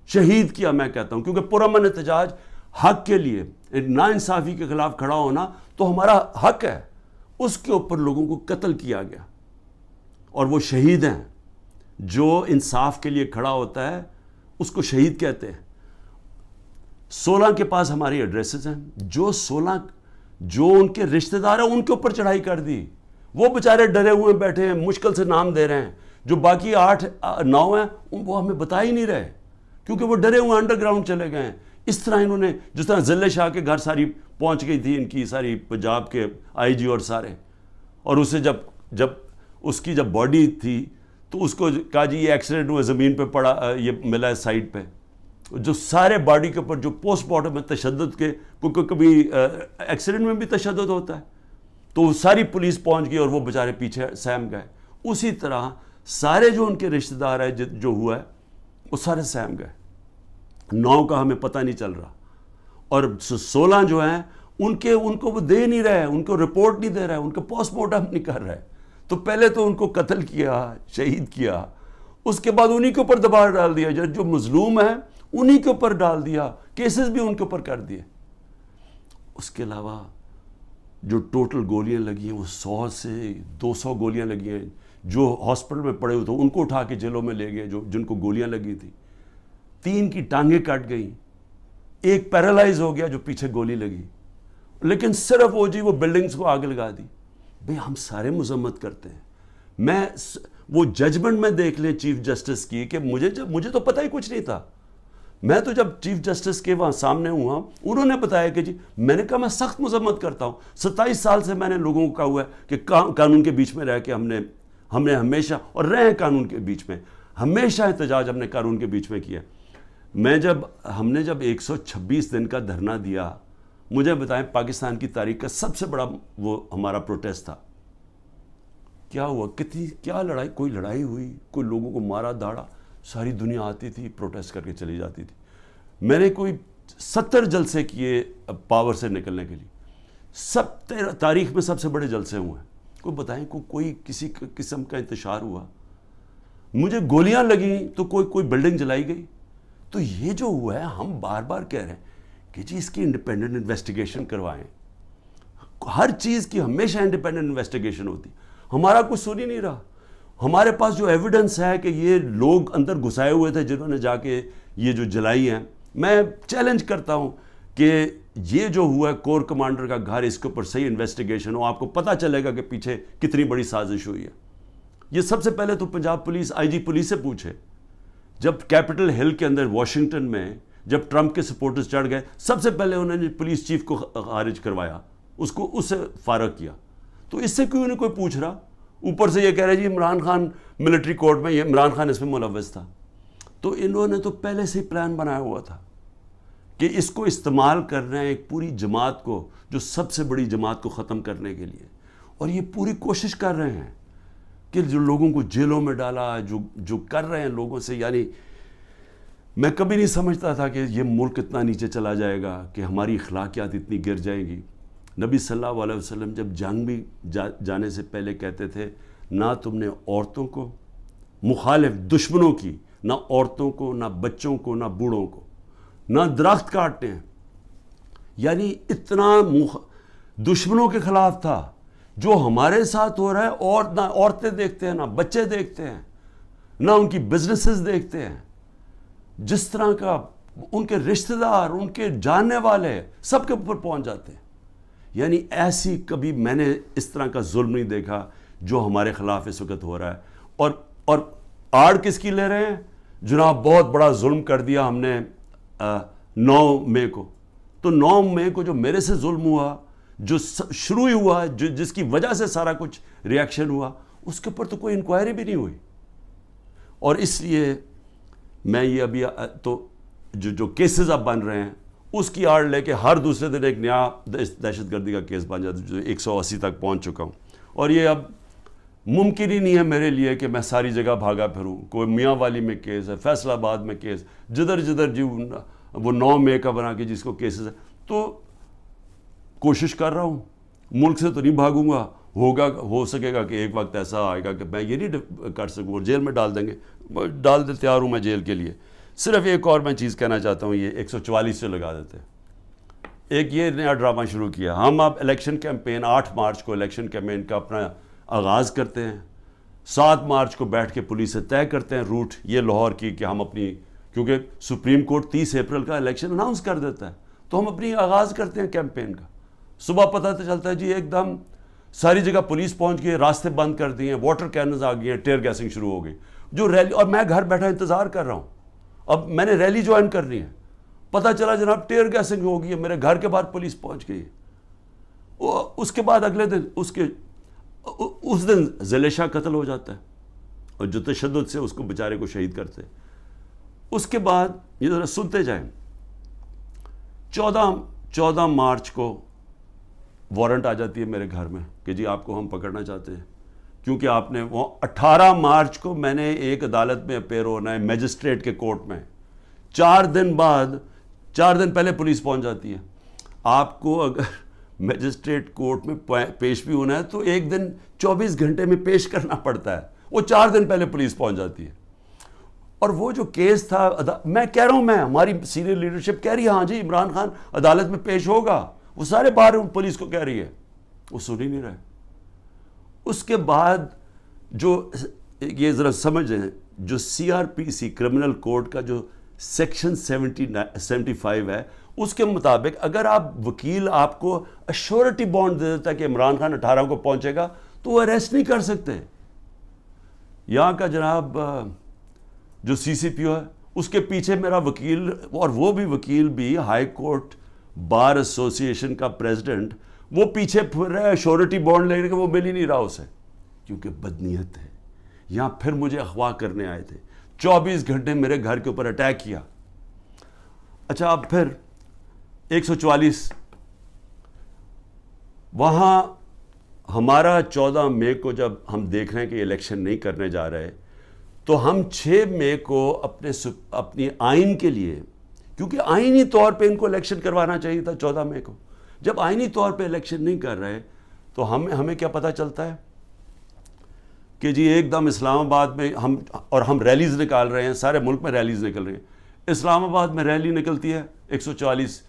شہید کیا میں کہتا ہوں, کیونکہ پرامن احتجاج حق کے لیے, ناانصافی کے خلاف کھڑا ہونا تو ہمارا حق ہے. اس کے اوپر لوگوں کو قتل کیا گیا, اور وہ شہید ہیں. جو انصاف کے لیے کھڑا ہوتا ہے اس کو شہید کہتے ہیں. 16 کے پاس ہماری ایڈریسز ہیں. جو ان کے رشتہ دار ہیں ان کے اوپر چڑھائی کر دی. وہ بیچارے ڈرے ہوئے بیٹھے ہیں, مشکل سے نام دے رہے ہیں. جو باقی 8-9 ہیں وہ ہمیں بتا ہی نہیں رہے, کیونکہ وہ ڈرے ہوئے انڈر گراؤنڈ چلے گئے ہیں. اس طرح انہوں نے, جس طرح ضلع شاہ کے گھر ساری پہنچ گئی تھی ان کی ساری پنجاب کے آئی جی اور سارے, اور اسے جب اس کی جب باڈی تھی تو اس کو کہا جی یہ ایکسیڈنٹ ہوا, زمین پہ پڑا, یہ ملا ہے سائٹ پہ. جو سارے باڈی کے اوپر جو پوسٹ مارٹم میں تشدد کے, کبھی ایکسیڈنٹ میں بھی تشدد ہوتا ہے, تو ساری پولیس پہنچ گئی اور وہ بیچارے پیچھے سہم گئے. اسی طرح سارے جو ان کے رشتہ دار ہیں جو ہوا ہے وہ سارے سہم گئے. 9 کا ہمیں پتہ نہیں چل رہا, اور 16 جو ہیں ان کو وہ دے نہیں رہے, ان کو رپورٹ نہیں دے رہے, ان کو پوسٹ مارٹم نہیں کر رہے. تو پہلے تو ان کو قتل کیا, شہید کیا, اس کے بعد انہی کے اوپر دباؤ ڈال دیا, جو مظلوم ہیں انہی کے اوپر ڈال دیا, کیسز بھی ان کے اوپر کر دیے. اس کے علاوہ جو ٹوٹل گولیاں لگی ہیں وہ 100 سے 200 گولیاں لگی ہیں. جو ہاسپٹل میں پڑے ہوئے تھے ان کو اٹھا کے جیلوں میں لے گئے, جن کو گولیاں لگی تھیں. 3 کی ٹانگیں کٹ گئیں, 1 پیرالائز ہو گیا جو پیچھے گولی لگی. لیکن صرف وہ بلڈنگز کو آگ لگا دی. بھئی ہم سارے مذمت کرتے ہیں. وہ ججمنٹ میں دیکھ لیں چیف جسٹس کی, کہ مجھے تو پتہ ہی کچھ نہیں تھا. میں تو جب چیف جسٹس کے وہاں سامنے ہوا, انہوں نے بتایا کہ جی, میں نے کہا میں سخت مذمت کرتا ہوں. 27 سال سے میں نے لوگوں کو کہا ہوا ہے کہ قانون کے بیچ میں رہ کے ہم نے ہمیشہ, اور رہے ہیں قانون کے بیچ میں, ہمیشہ احتجاج ہم نے قانون کے بیچ میں کیا. ہم نے جب 126 دن کا دھرنا دیا, مجھے بتائیں پاکستان کی تاریخ کا سب سے بڑا وہ ہمارا پروٹیسٹ تھا. کیا ہوا, کیا لڑائی, کوئی لڑائی ہوئی, کوئی لوگوں کو مارا دھاڑا, ساری دنیا آتی تھی پروٹیسٹ کر کے چلی جاتی تھی. میں نے کوئی 70 جلسے کیے پاور سے نکلنے کے لیے. تاریخ میں سب سے بڑے جلسے ہوئے ہیں. کوئی بتائیں کوئی کسی قسم کا انتشار ہوا, مجھے گولیاں لگیں تو کوئی بلڈنگ جلائی گئی. تو یہ جو ہوا ہے, ہم بار بار کہہ رہے ہیں کہ جی اس کی انڈیپینڈنٹ انویسٹیگیشن کروائیں. ہر چیز کی ہمیشہ انڈیپینڈنٹ انویسٹیگیشن ہوتی. ہمارا کچھ سن ہی نہیں رہا. ہمارے پاس جو ایویڈنس ہے کہ یہ لوگ اندر گھسائے ہوئے تھے جنہوں نے جا کے یہ جو جلائی ہیں, میں چیلنج کرتا ہوں کہ یہ جو ہوا ہے کور کمانڈر کا گھر, اس کے اوپر صحیح انویسٹیگیشن ہو, آپ کو پتہ چلے گا کہ پیچھے کتنی بڑی سازش ہوئی ہے. یہ سب سے پہلے تو پنجاب پولیس, آئی جی پولیس سے پوچھے. جب کیپٹل ہل کے اندر واشنگٹن میں جب ٹرمپ کے سپورٹرز چڑھ گئے, سب سے پہلے انہوں نے پولیس چیف کو خارج کروایا, اس سے فارغ کیا. تو اس سے کیوں نہیں کوئی پوچھ رہا؟ اوپر سے یہ کہہ رہے جی عمران خان ملٹری کورٹ میں, یہ عمران خان اس میں ملوث تھا. تو انہوں نے تو پہلے سے ہی پلان بنایا ہوا تھا کہ اس کو استعمال کر رہے ہیں ایک پوری جماعت کو, جو سب سے بڑی جماعت کو ختم کرنے کے لیے. اور یہ پوری کوشش کر رہے ہیں کہ جو لوگوں کو جیلوں میں ڈالا, جو کر رہے ہیں لوگوں سے. یعنی میں کبھی نہیں سمجھتا تھا کہ یہ ملک اتنا نیچے چلا جائے گا, کہ ہماری اخلاقیات اتنی گر جائیں گی. نبی صلی اللہ علیہ وسلم جب جنگ بھی جانے سے پہلے کہتے تھے, نہ تم نے عورتوں کو, مخالف دشمنوں کی, نہ عورتوں کو, نہ بچوں کو, نہ بوڑھوں کو, نہ درخت کاٹتے ہیں. یعنی اتنا دشمنوں کے خلاف تھا. جو ہمارے ساتھ ہو رہا ہے, اور نہ عورتیں دیکھتے ہیں, نہ بچے دیکھتے ہیں, نہ ان کی بزنسز دیکھتے ہیں. جس طرح کا ان کے رشتہ دار, ان کے جاننے والے سب کے اوپر پہنچ جاتے ہیں. یعنی ایسی کبھی میں نے اس طرح کا ظلم نہیں دیکھا جو ہمارے خلاف اس وقت ہو رہا ہے. اور آڑ کس کی لے رہے ہیں؟ جناب بہت بڑا ظلم کر دیا ہم نے 9 مئی کو. تو 9 مئی کو جو میرے سے ظلم ہوا, جو شروع ہی ہوا, جس کی وجہ سے سارا کچھ ریاکشن ہوا, اس کے اوپر تو کوئی انکوائری بھی نہیں ہوئی. اور اس لیے میں یہ ابھی تو جو کیسز اب بن رہے ہیں, اس کی آڑ لے کے ہر دوسرے دن ایک نیا دہشت گردی کا کیس بن جاتا ہے, جو 180 تک پہنچ چکا ہوں. اور یہ اب ممکن ہی نہیں ہے میرے لیے کہ میں ساری جگہ بھاگا پھروں. کوئی میاں والی میں کیس ہے, فیصل آباد میں کیس, جدھر وہ 9 مئی کا بنا کے جس کو کیسز ہے. تو کوشش کر رہا ہوں, ملک سے تو نہیں بھاگوں گا, ہو سکے گا کہ ایک وقت ایسا آئے گا کہ میں یہ نہیں کر سکوں, اور جیل میں ڈال دیں گے, ڈال دے, تیار ہوں میں جیل کے لیے. صرف ایک اور میں چیز کہنا چاہتا ہوں, یہ 144 سے لگا دیتے. ایک یہ نیا ڈرامہ شروع کیا, ہم اب الیکشن کیمپین 8 مارچ کو الیکشن کیمپین کا اپنا آغاز کرتے ہیں, 7 مارچ کو بیٹھ کے پولیس سے طے کرتے ہیں روٹ یہ لاہور کی کہ ہم اپنی, کیونکہ سپریم کورٹ 30 اپریل کا الیکشن اناؤنس کر دیتا ہے, تو ہم اپنی آغاز کرتے ہیں کیمپین کا. صبح پتہ تو چلتا ہے جی ایک دم ساری جگہ پولیس پہنچ گئی, راستے بند کر دیے, واٹر کیننز آ گئی ہیں, ٹیئر گیسنگ شروع ہو گئی, جو ریلی, اور میں گھر بیٹھا انتظار کر رہا ہوں, اب میں نے ریلی جوائن کرنی ہے, پتہ چلا جناب ٹیئر گیسنگ ہو گئی ہے, میرے گھر کے باہر پولیس پہنچ گئی ہے. اس کے بعد اگلے دن اس دن ذیل شاہ قتل ہو جاتا ہے, اور جو تشدد سے اس کو بیچارے کو شہید کرتے. اس کے بعد یہ ذرا سنتے جائیں, 14 مارچ کو وارنٹ آ جاتی ہے میرے گھر میں کہ جی آپ کو ہم پکڑنا چاہتے ہیں, کیونکہ آپ نے وہ 18 مارچ کو میں نے ایک عدالت میں اپیئر ہونا ہے, میجسٹریٹ کے کورٹ میں. 4 دن پہلے پولیس پہنچ جاتی ہے. آپ کو اگر میجسٹریٹ کورٹ میں پیش بھی ہونا ہے تو ایک دن 24 گھنٹے میں پیش کرنا پڑتا ہے, وہ 4 دن پہلے پولیس پہنچ جاتی ہے. اور وہ جو کیس تھا, میں کہہ رہا ہوں, ہماری سینئر لیڈرشپ کہہ رہی ہے ہاں جی عمران خان عدالت میں پیش ہوگا, وہ سارے باہر پولیس کو کہہ رہی ہے, وہ سن ہی نہیں رہے. اس کے بعد جو یہ ذرا سمجھیں, جو CRPC کرمنل کوڈ کا جو سیکشن 75 ہے, اس کے مطابق اگر آپ وکیل آپ کو ایشورٹی بانڈ دے دیتا ہے کہ عمران خان 18 کو پہنچے گا, تو وہ اریسٹ نہیں کر سکتے. یہاں کا جناب جو CCPO ہے, اس کے پیچھے میرا وکیل, اور وہ بھی وکیل بھی ہائی کورٹ بار ایسوسی ایشن کا پریزیڈنٹ, وہ پیچھے پھر رہا ہے ایشورٹی بانڈ لینے کے, وہ مل ہی نہیں رہا اسے, کیونکہ بدنیت ہے. یہاں پھر مجھے اغوا کرنے آئے تھے, 24 گھنٹے میرے گھر کے اوپر اٹیک کیا. اچھا, اب پھر 144 وہاں ہمارا 14 مئی کو جب ہم دیکھ رہے ہیں کہ الیکشن نہیں کرنے جا رہے, تو ہم 6 مئی کو اپنی آئین کے لیے, کیونکہ آئینی طور پہ ان کو الیکشن کروانا چاہیے تھا 14 مئی کو, جب آئینی طور پہ الیکشن نہیں کر رہے تو ہمیں کیا پتہ چلتا ہے کہ جی ایک دم اسلام آباد میں ہم ریلیز نکال رہے ہیں, سارے ملک میں ریلیز نکل رہی ہیں. اسلام آباد میں ریلی نکلتی ہے 144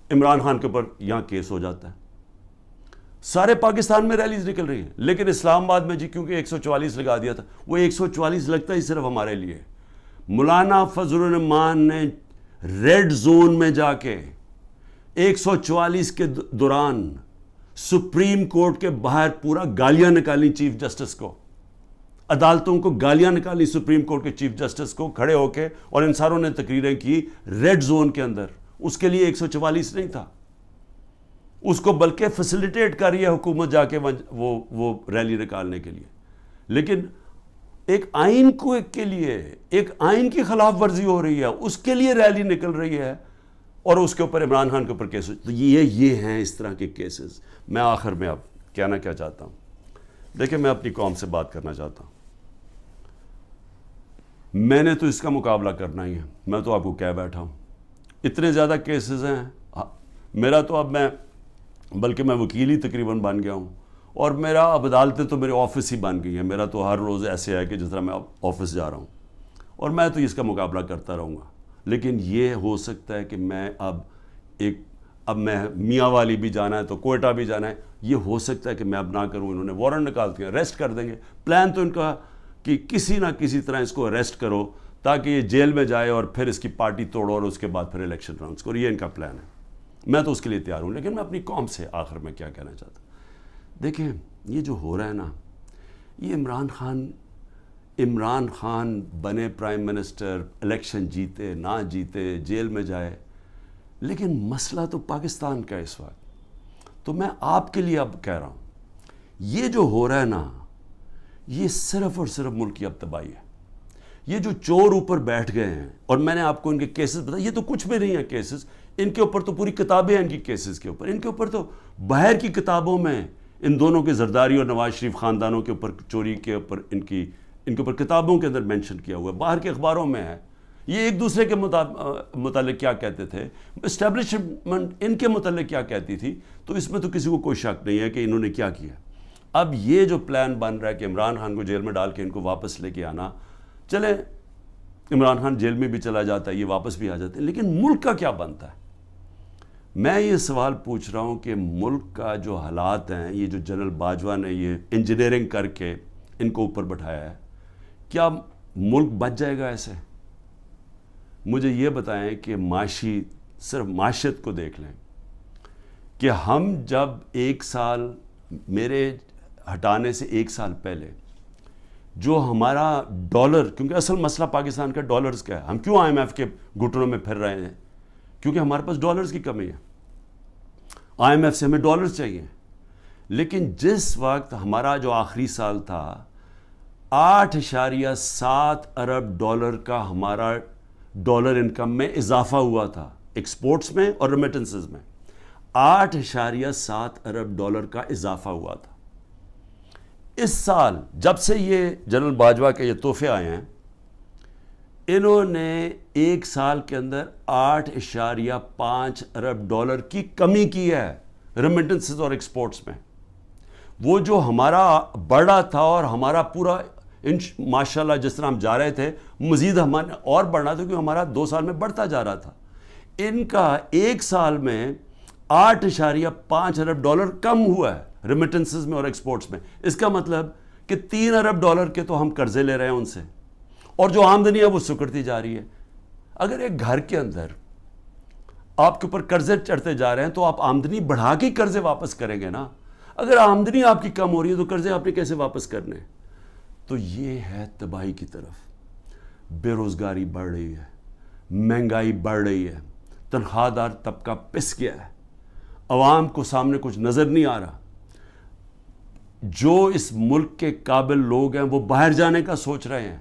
عمران خان کے اوپر, یہاں کیس ہو جاتا ہے. سارے پاکستان میں ریلیز نکل رہی ہیں, لیکن اسلام آباد میں جی کیونکہ 144 لگا دیا تھا, وہ 144 لگتا ہی صرف ہمارے لیے. مولانا فضل الرحمان نے ریڈ زون میں جا کے 144 کے دوران سپریم کورٹ کے باہر پورا گالیاں نکالی چیف جسٹس کو, عدالتوں کو گالیاں نکالی سپریم کورٹ کے چیف جسٹس کو کھڑے ہو کے, اور ان ساروں نے تقریریں کی ریڈ زون کے اندر. اس کے لیے 144 نہیں تھا, اس کو بلکہ فیسیلیٹیٹ کر رہی ہے حکومت جا کے وہ ریلی نکالنے کے لیے. لیکن ایک آئین کے لیے ایک آئین کی خلاف ورزی ہو رہی ہے, اس کے لیے ریلی نکل رہی ہے, اور اس کے اوپر عمران خان کے اوپر کیس. تو یہ ہیں اس طرح کے کیسز. میں آخر میں اب کہنا کیا چاہتا ہوں, دیکھیں میں اپنی قوم سے بات کرنا چاہتا ہوں. میں نے تو اس کا مقابلہ کرنا ہی ہے, میں تو آپ کو کہہ بیٹھا ہوں, اتنے زیادہ کیسز ہیں میرا تو, اب بلکہ میں وکیل ہی تقریباً بن گیا ہوں, اور میرا اب عدالتیں تو میرے آفس ہی بن گئی ہیں. میرا تو ہر روز ایسے ہے کہ جس طرح میں آفس جا رہا ہوں, اور میں تو اس کا مقابلہ کرتا رہوں گا. لیکن یہ ہو سکتا ہے کہ میں اب میں میاں والی بھی جانا ہے تو کوئٹہ بھی جانا ہے, یہ ہو سکتا ہے کہ میں اب نہ کروں. انہوں نے وارنٹ نکالتے ہیں, اریسٹ کر دیں گے. پلان تو ان کا کہ کسی نہ کسی طرح اس کو اریسٹ کرو تاکہ یہ جیل میں جائے, اور پھر اس کی پارٹی توڑو, اور اس کے بعد پھر الیکشن اناؤنس کرو. یہ ان کا پلان ہے, میں تو اس کے لیے تیار ہوں. لیکن میں اپنی قوم سے آخر میں کیا کہنا چاہتا ہوں, دیکھیں یہ جو ہو رہا ہے نا, یہ عمران خان بنے پرائم منسٹر, الیکشن جیتے نہ جیتے, جیل میں جائے, لیکن مسئلہ تو پاکستان کا اس وقت. تو میں آپ کے لیے اب کہہ رہا ہوں, یہ جو ہو رہا ہے نا, یہ صرف اور صرف ملک کی اب تباہی ہے. یہ جو چور اوپر بیٹھ گئے ہیں, اور میں نے آپ کو ان کے کیسز بتایا, یہ تو کچھ بھی نہیں ہے کیسز, ان کے اوپر تو پوری کتابیں ہیں ان کی کیسز کے اوپر. ان کے اوپر تو باہر کی کتابوں میں ان دونوں کے زرداری اور نواز شریف خاندانوں کے اوپر چوری کے اوپر ان کے اوپر کتابوں کے اندر مینشن کیا ہوا ہے, باہر کے اخباروں میں ہے یہ ایک دوسرے کے متعلق کیا کہتے تھے، اسٹیبلشمنٹ ان کے متعلق کیا کہتی تھی، تو اس میں تو کسی کو کوئی شک نہیں ہے کہ انہوں نے کیا کیا۔ اب یہ جو پلان بن رہا ہے کہ عمران خان کو جیل میں ڈال کے ان کو واپس لے کے آنا، چلیں عمران خان جیل میں بھی چلا جاتا ہے، یہ واپس بھی آ جاتے ہیں، لیکن ملک کا کیا بنتا ہے؟ میں یہ سوال پوچھ رہا ہوں کہ ملک کا جو حالات ہیں، یہ جو جنرل باجوہ نے یہ انجینئرنگ کر کے ان کو اوپر بٹھایا ہے، کیا ملک بچ جائے گا ایسے؟ مجھے یہ بتائیں کہ صرف معاشیت کو دیکھ لیں کہ ہم جب ایک سال میرے ہٹانے سے ایک سال پہلے جو ہمارا ڈالر، کیونکہ اصل مسئلہ پاکستان کا ڈالرز کا ہے، ہم کیوں IMF کے گھٹنوں میں پھر رہے ہیں؟ کیونکہ ہمارے پاس ڈالرز کی کمی ہے، IMF سے ہمیں ڈالرز چاہیے۔ لیکن جس وقت ہمارا جو آخری سال تھا 8.7 ارب ڈالر کا ہمارا ڈالر انکم میں اضافہ ہوا تھا، ایکسپورٹس میں اور ریمیٹنسز میں 8.7 ارب ڈالر کا اضافہ ہوا تھا۔ اس سال جب سے یہ جنرل باجوہ کے یہ تحفے آئے ہیں، انہوں نے ایک سال کے اندر 8.5 ارب ڈالر کی کمی کی ہے ریمیٹنسز اور ایکسپورٹس میں۔ وہ جو ہمارا بڑھا تھا اور ہمارا پورا ماشاءاللہ جس طرح ہم جا رہے تھے مزید ہمارے اور بڑھنا تھا، کیونکہ ہمارا 2 سال میں بڑھتا جا رہا تھا۔ ان کا ایک سال میں 8.5 ارب ڈالر کم ہوا ہے ریمیٹنسز میں اور ایکسپورٹس میں۔ اس کا مطلب کہ 3 ارب ڈالر کے تو ہم قرضے لے رہے ہیں ان سے، اور جو آمدنی ہے وہ سکڑتی جا رہی ہے۔ اگر ایک گھر کے اندر آپ کے اوپر قرضے چڑھتے جا رہے ہیں تو آپ آمدنی بڑھا کے قرضے واپس کریں گے نا۔ اگر آمدنی آپ کی کم ہو رہی ہے تو قرضے آپ نے کیسے واپس کرنے؟ تو یہ ہے تباہی کی طرف۔ بے روزگاری بڑھ رہی ہے، مہنگائی بڑھ رہی ہے، تنخواہ دار طبقہ پس گیا ہے، عوام کو سامنے کچھ نظر نہیں آ رہا۔ جو اس ملک کے قابل لوگ ہیں وہ باہر جانے کا سوچ رہے ہیں۔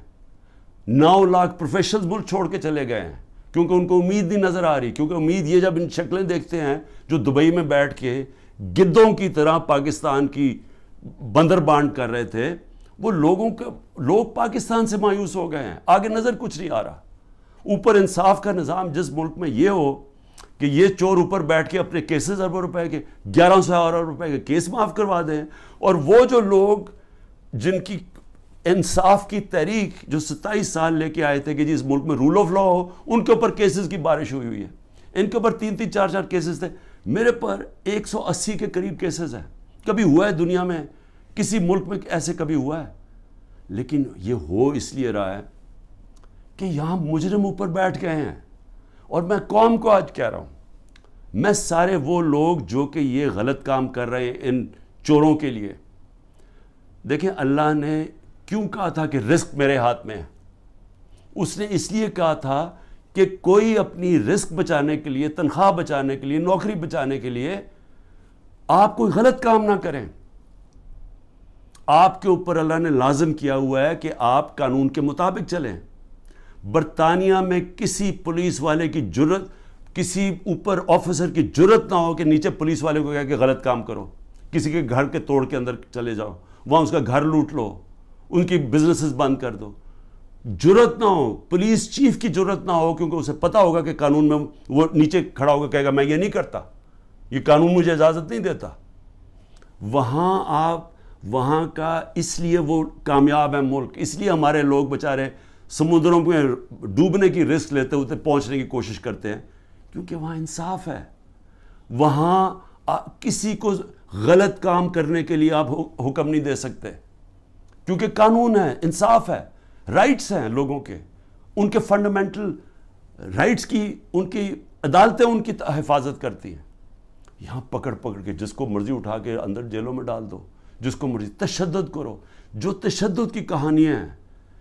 9 لاکھ پروفیشنلز ملک چھوڑ کے چلے گئے ہیں کیونکہ ان کو امید نہیں نظر آ رہی، کیونکہ امید یہ جب ان شکلیں دیکھتے ہیں جو دبئی میں بیٹھ کے گدوں کی طرح پاکستان کی بندر بانٹ کر رہے تھے، وہ لوگ پاکستان سے مایوس ہو گئے ہیں، آگے نظر کچھ نہیں آ رہا۔ اوپر انصاف کا نظام جس ملک میں یہ ہو کہ یہ چور اوپر بیٹھ کے اپنے کیسز اربوں روپے کے 1100 ارب روپے کے کیس معاف کروا دیں، اور وہ جو لوگ جن کی انصاف کی تحریک جو 27 سال لے کے آئے تھے کہ جی اس ملک میں رول آف لا ہو، ان کے اوپر کیسز کی بارش ہوئی ہے۔ ان کے اوپر 3-3 4-4 کیسز تھے، میرے پر 180 کے قریب کیسز ہیں۔ کبھی ہوا ہے دنیا میں کسی ملک میں ایسے کبھی ہوا ہے؟ لیکن یہ ہو اس لیے رہا ہے کہ یہاں مجرم اوپر بیٹھ گئے ہیں۔ اور میں قوم کو آج کہہ رہا ہوں، میں سارے وہ لوگ جو کہ یہ غلط کام کر رہے ہیں ان چوروں کے لیے، دیکھیں اللہ نے کیوں کہا تھا کہ رزق میرے ہاتھ میں ہے؟ اس نے اس لیے کہا تھا کہ کوئی اپنی رزق بچانے کے لیے، تنخواہ بچانے کے لیے، نوکری بچانے کے لیے آپ کوئی غلط کام نہ کریں۔ آپ کے اوپر اللہ نے لازم کیا ہوا ہے کہ آپ قانون کے مطابق چلیں۔ برطانیہ میں کسی پولیس والے کی جرت، کسی اوپر آفیسر کی جرت نہ ہو کہ نیچے پولیس والے کو کہا کہ غلط کام کرو، کسی کے گھر کے توڑ کے اندر چلے جاؤ، وہاں اس کا گھر لوٹ لو، ان کی بزنسز بند کر دو۔ جرت نہ ہو، پولیس چیف کی جرت نہ ہو، کیونکہ اسے پتا ہوگا کہ قانون میں وہ نیچے کھڑا ہوگا کہے گا میں یہ نہیں کرتا، یہ قانون مجھے اجازت نہیں دیتا۔ وہاں کا اس لیے وہ کامیاب ہے ملک، اس لیے ہمارے لوگ بیچارے سمندروں میں ڈوبنے کی رسک لیتے ہوتے پہنچنے کی کوشش کرتے ہیں، کیونکہ وہاں انصاف ہے۔ وہاں کسی کو غلط کام کرنے کے لیے آپ حکم نہیں دے سکتے، کیونکہ قانون ہے، انصاف ہے، رائٹس ہیں لوگوں کے، ان کے فنڈامنٹل رائٹس کی ان کی عدالتیں ان کی حفاظت کرتی ہیں۔ یہاں پکڑ کے جس کو مرضی اٹھا کے اندر جیلوں میں ڈال دو، جس کو مرضی تشدد کرو۔ جو تشدد کی کہانیاں ہیں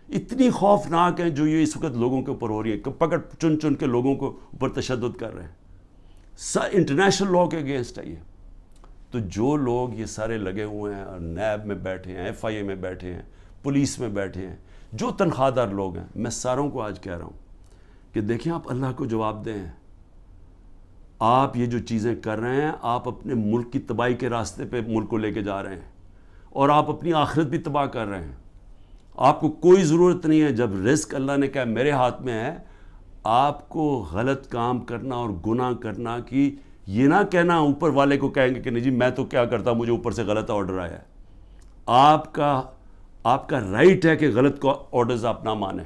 اتنی خوفناک ہیں جو یہ اس وقت لوگوں کے اوپر ہو رہی ہیں، پکڑ چن کے لوگوں کو اوپر تشدد کر رہے ہیں، انٹرنیشنل لاء کے اگینسٹ ہے یہ۔ تو جو لوگ یہ سارے لگے ہوئے ہیں اور نیب میں بیٹھے ہیں، FIA میں بیٹھے ہیں، پولیس میں بیٹھے ہیں، جو تنخواہ دار لوگ ہیں، میں ساروں کو آج کہہ رہا ہوں کہ دیکھیں آپ اللہ کو جواب دیں۔ آپ یہ جو چیزیں کر رہے ہیں، آپ اپنے ملک کی تباہی کے راستے پہ ملک کو لے کے جا رہے ہیں، اور آپ اپنی آخرت بھی تباہ کر رہے ہیں۔ آپ کو کوئی ضرورت نہیں ہے، جب رزق اللہ نے کہا میرے ہاتھ میں ہے، آپ کو غلط کام کرنا اور گناہ کرنا کی یہ نہ کہنا اوپر والے کو کہیں گے کہ نہیں جی میں تو کیا کرتا مجھے اوپر سے غلط آرڈر آیا ہے. آپ کا رائٹ ہے کہ غلط کو آرڈرز آپ نہ مانیں.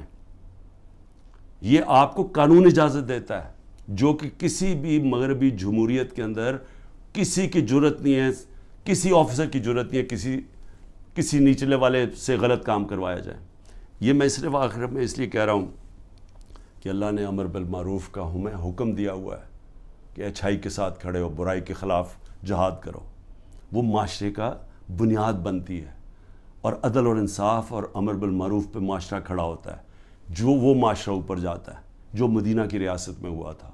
یہ آپ کو قانون اجازت دیتا ہے, جو کہ کسی بھی مغربی جمہوریت کے اندر کسی کی جرت نہیں ہے, کسی آفیسر کی جرت نہیں ہے کسی نیچلے والے سے غلط کام کروایا جائے. یہ میں صرف آخر میں اس لیے کہہ رہا ہوں کہ اللہ نے امر بالمعروف کا ہمیں حکم دیا ہوا ہے کہ اچھائی کے ساتھ کھڑے ہو, برائی کے خلاف جہاد کرو. وہ معاشرے کا بنیاد بنتی ہے, اور عدل اور انصاف اور امر بالمعروف پہ معاشرہ کھڑا ہوتا ہے. جو وہ معاشرہ اوپر جاتا ہے جو مدینہ کی ریاست میں ہوا تھا,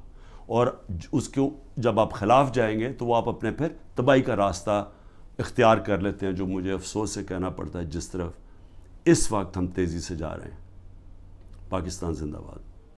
اور اس کے جب آپ خلاف جائیں گے تو وہ آپ اپنے پھر تباہی کا راستہ اختیار کر لیتے ہیں, جو مجھے افسوس سے کہنا پڑتا ہے جس طرف اس وقت ہم تیزی سے جا رہے ہیں. پاکستان زندہ باد.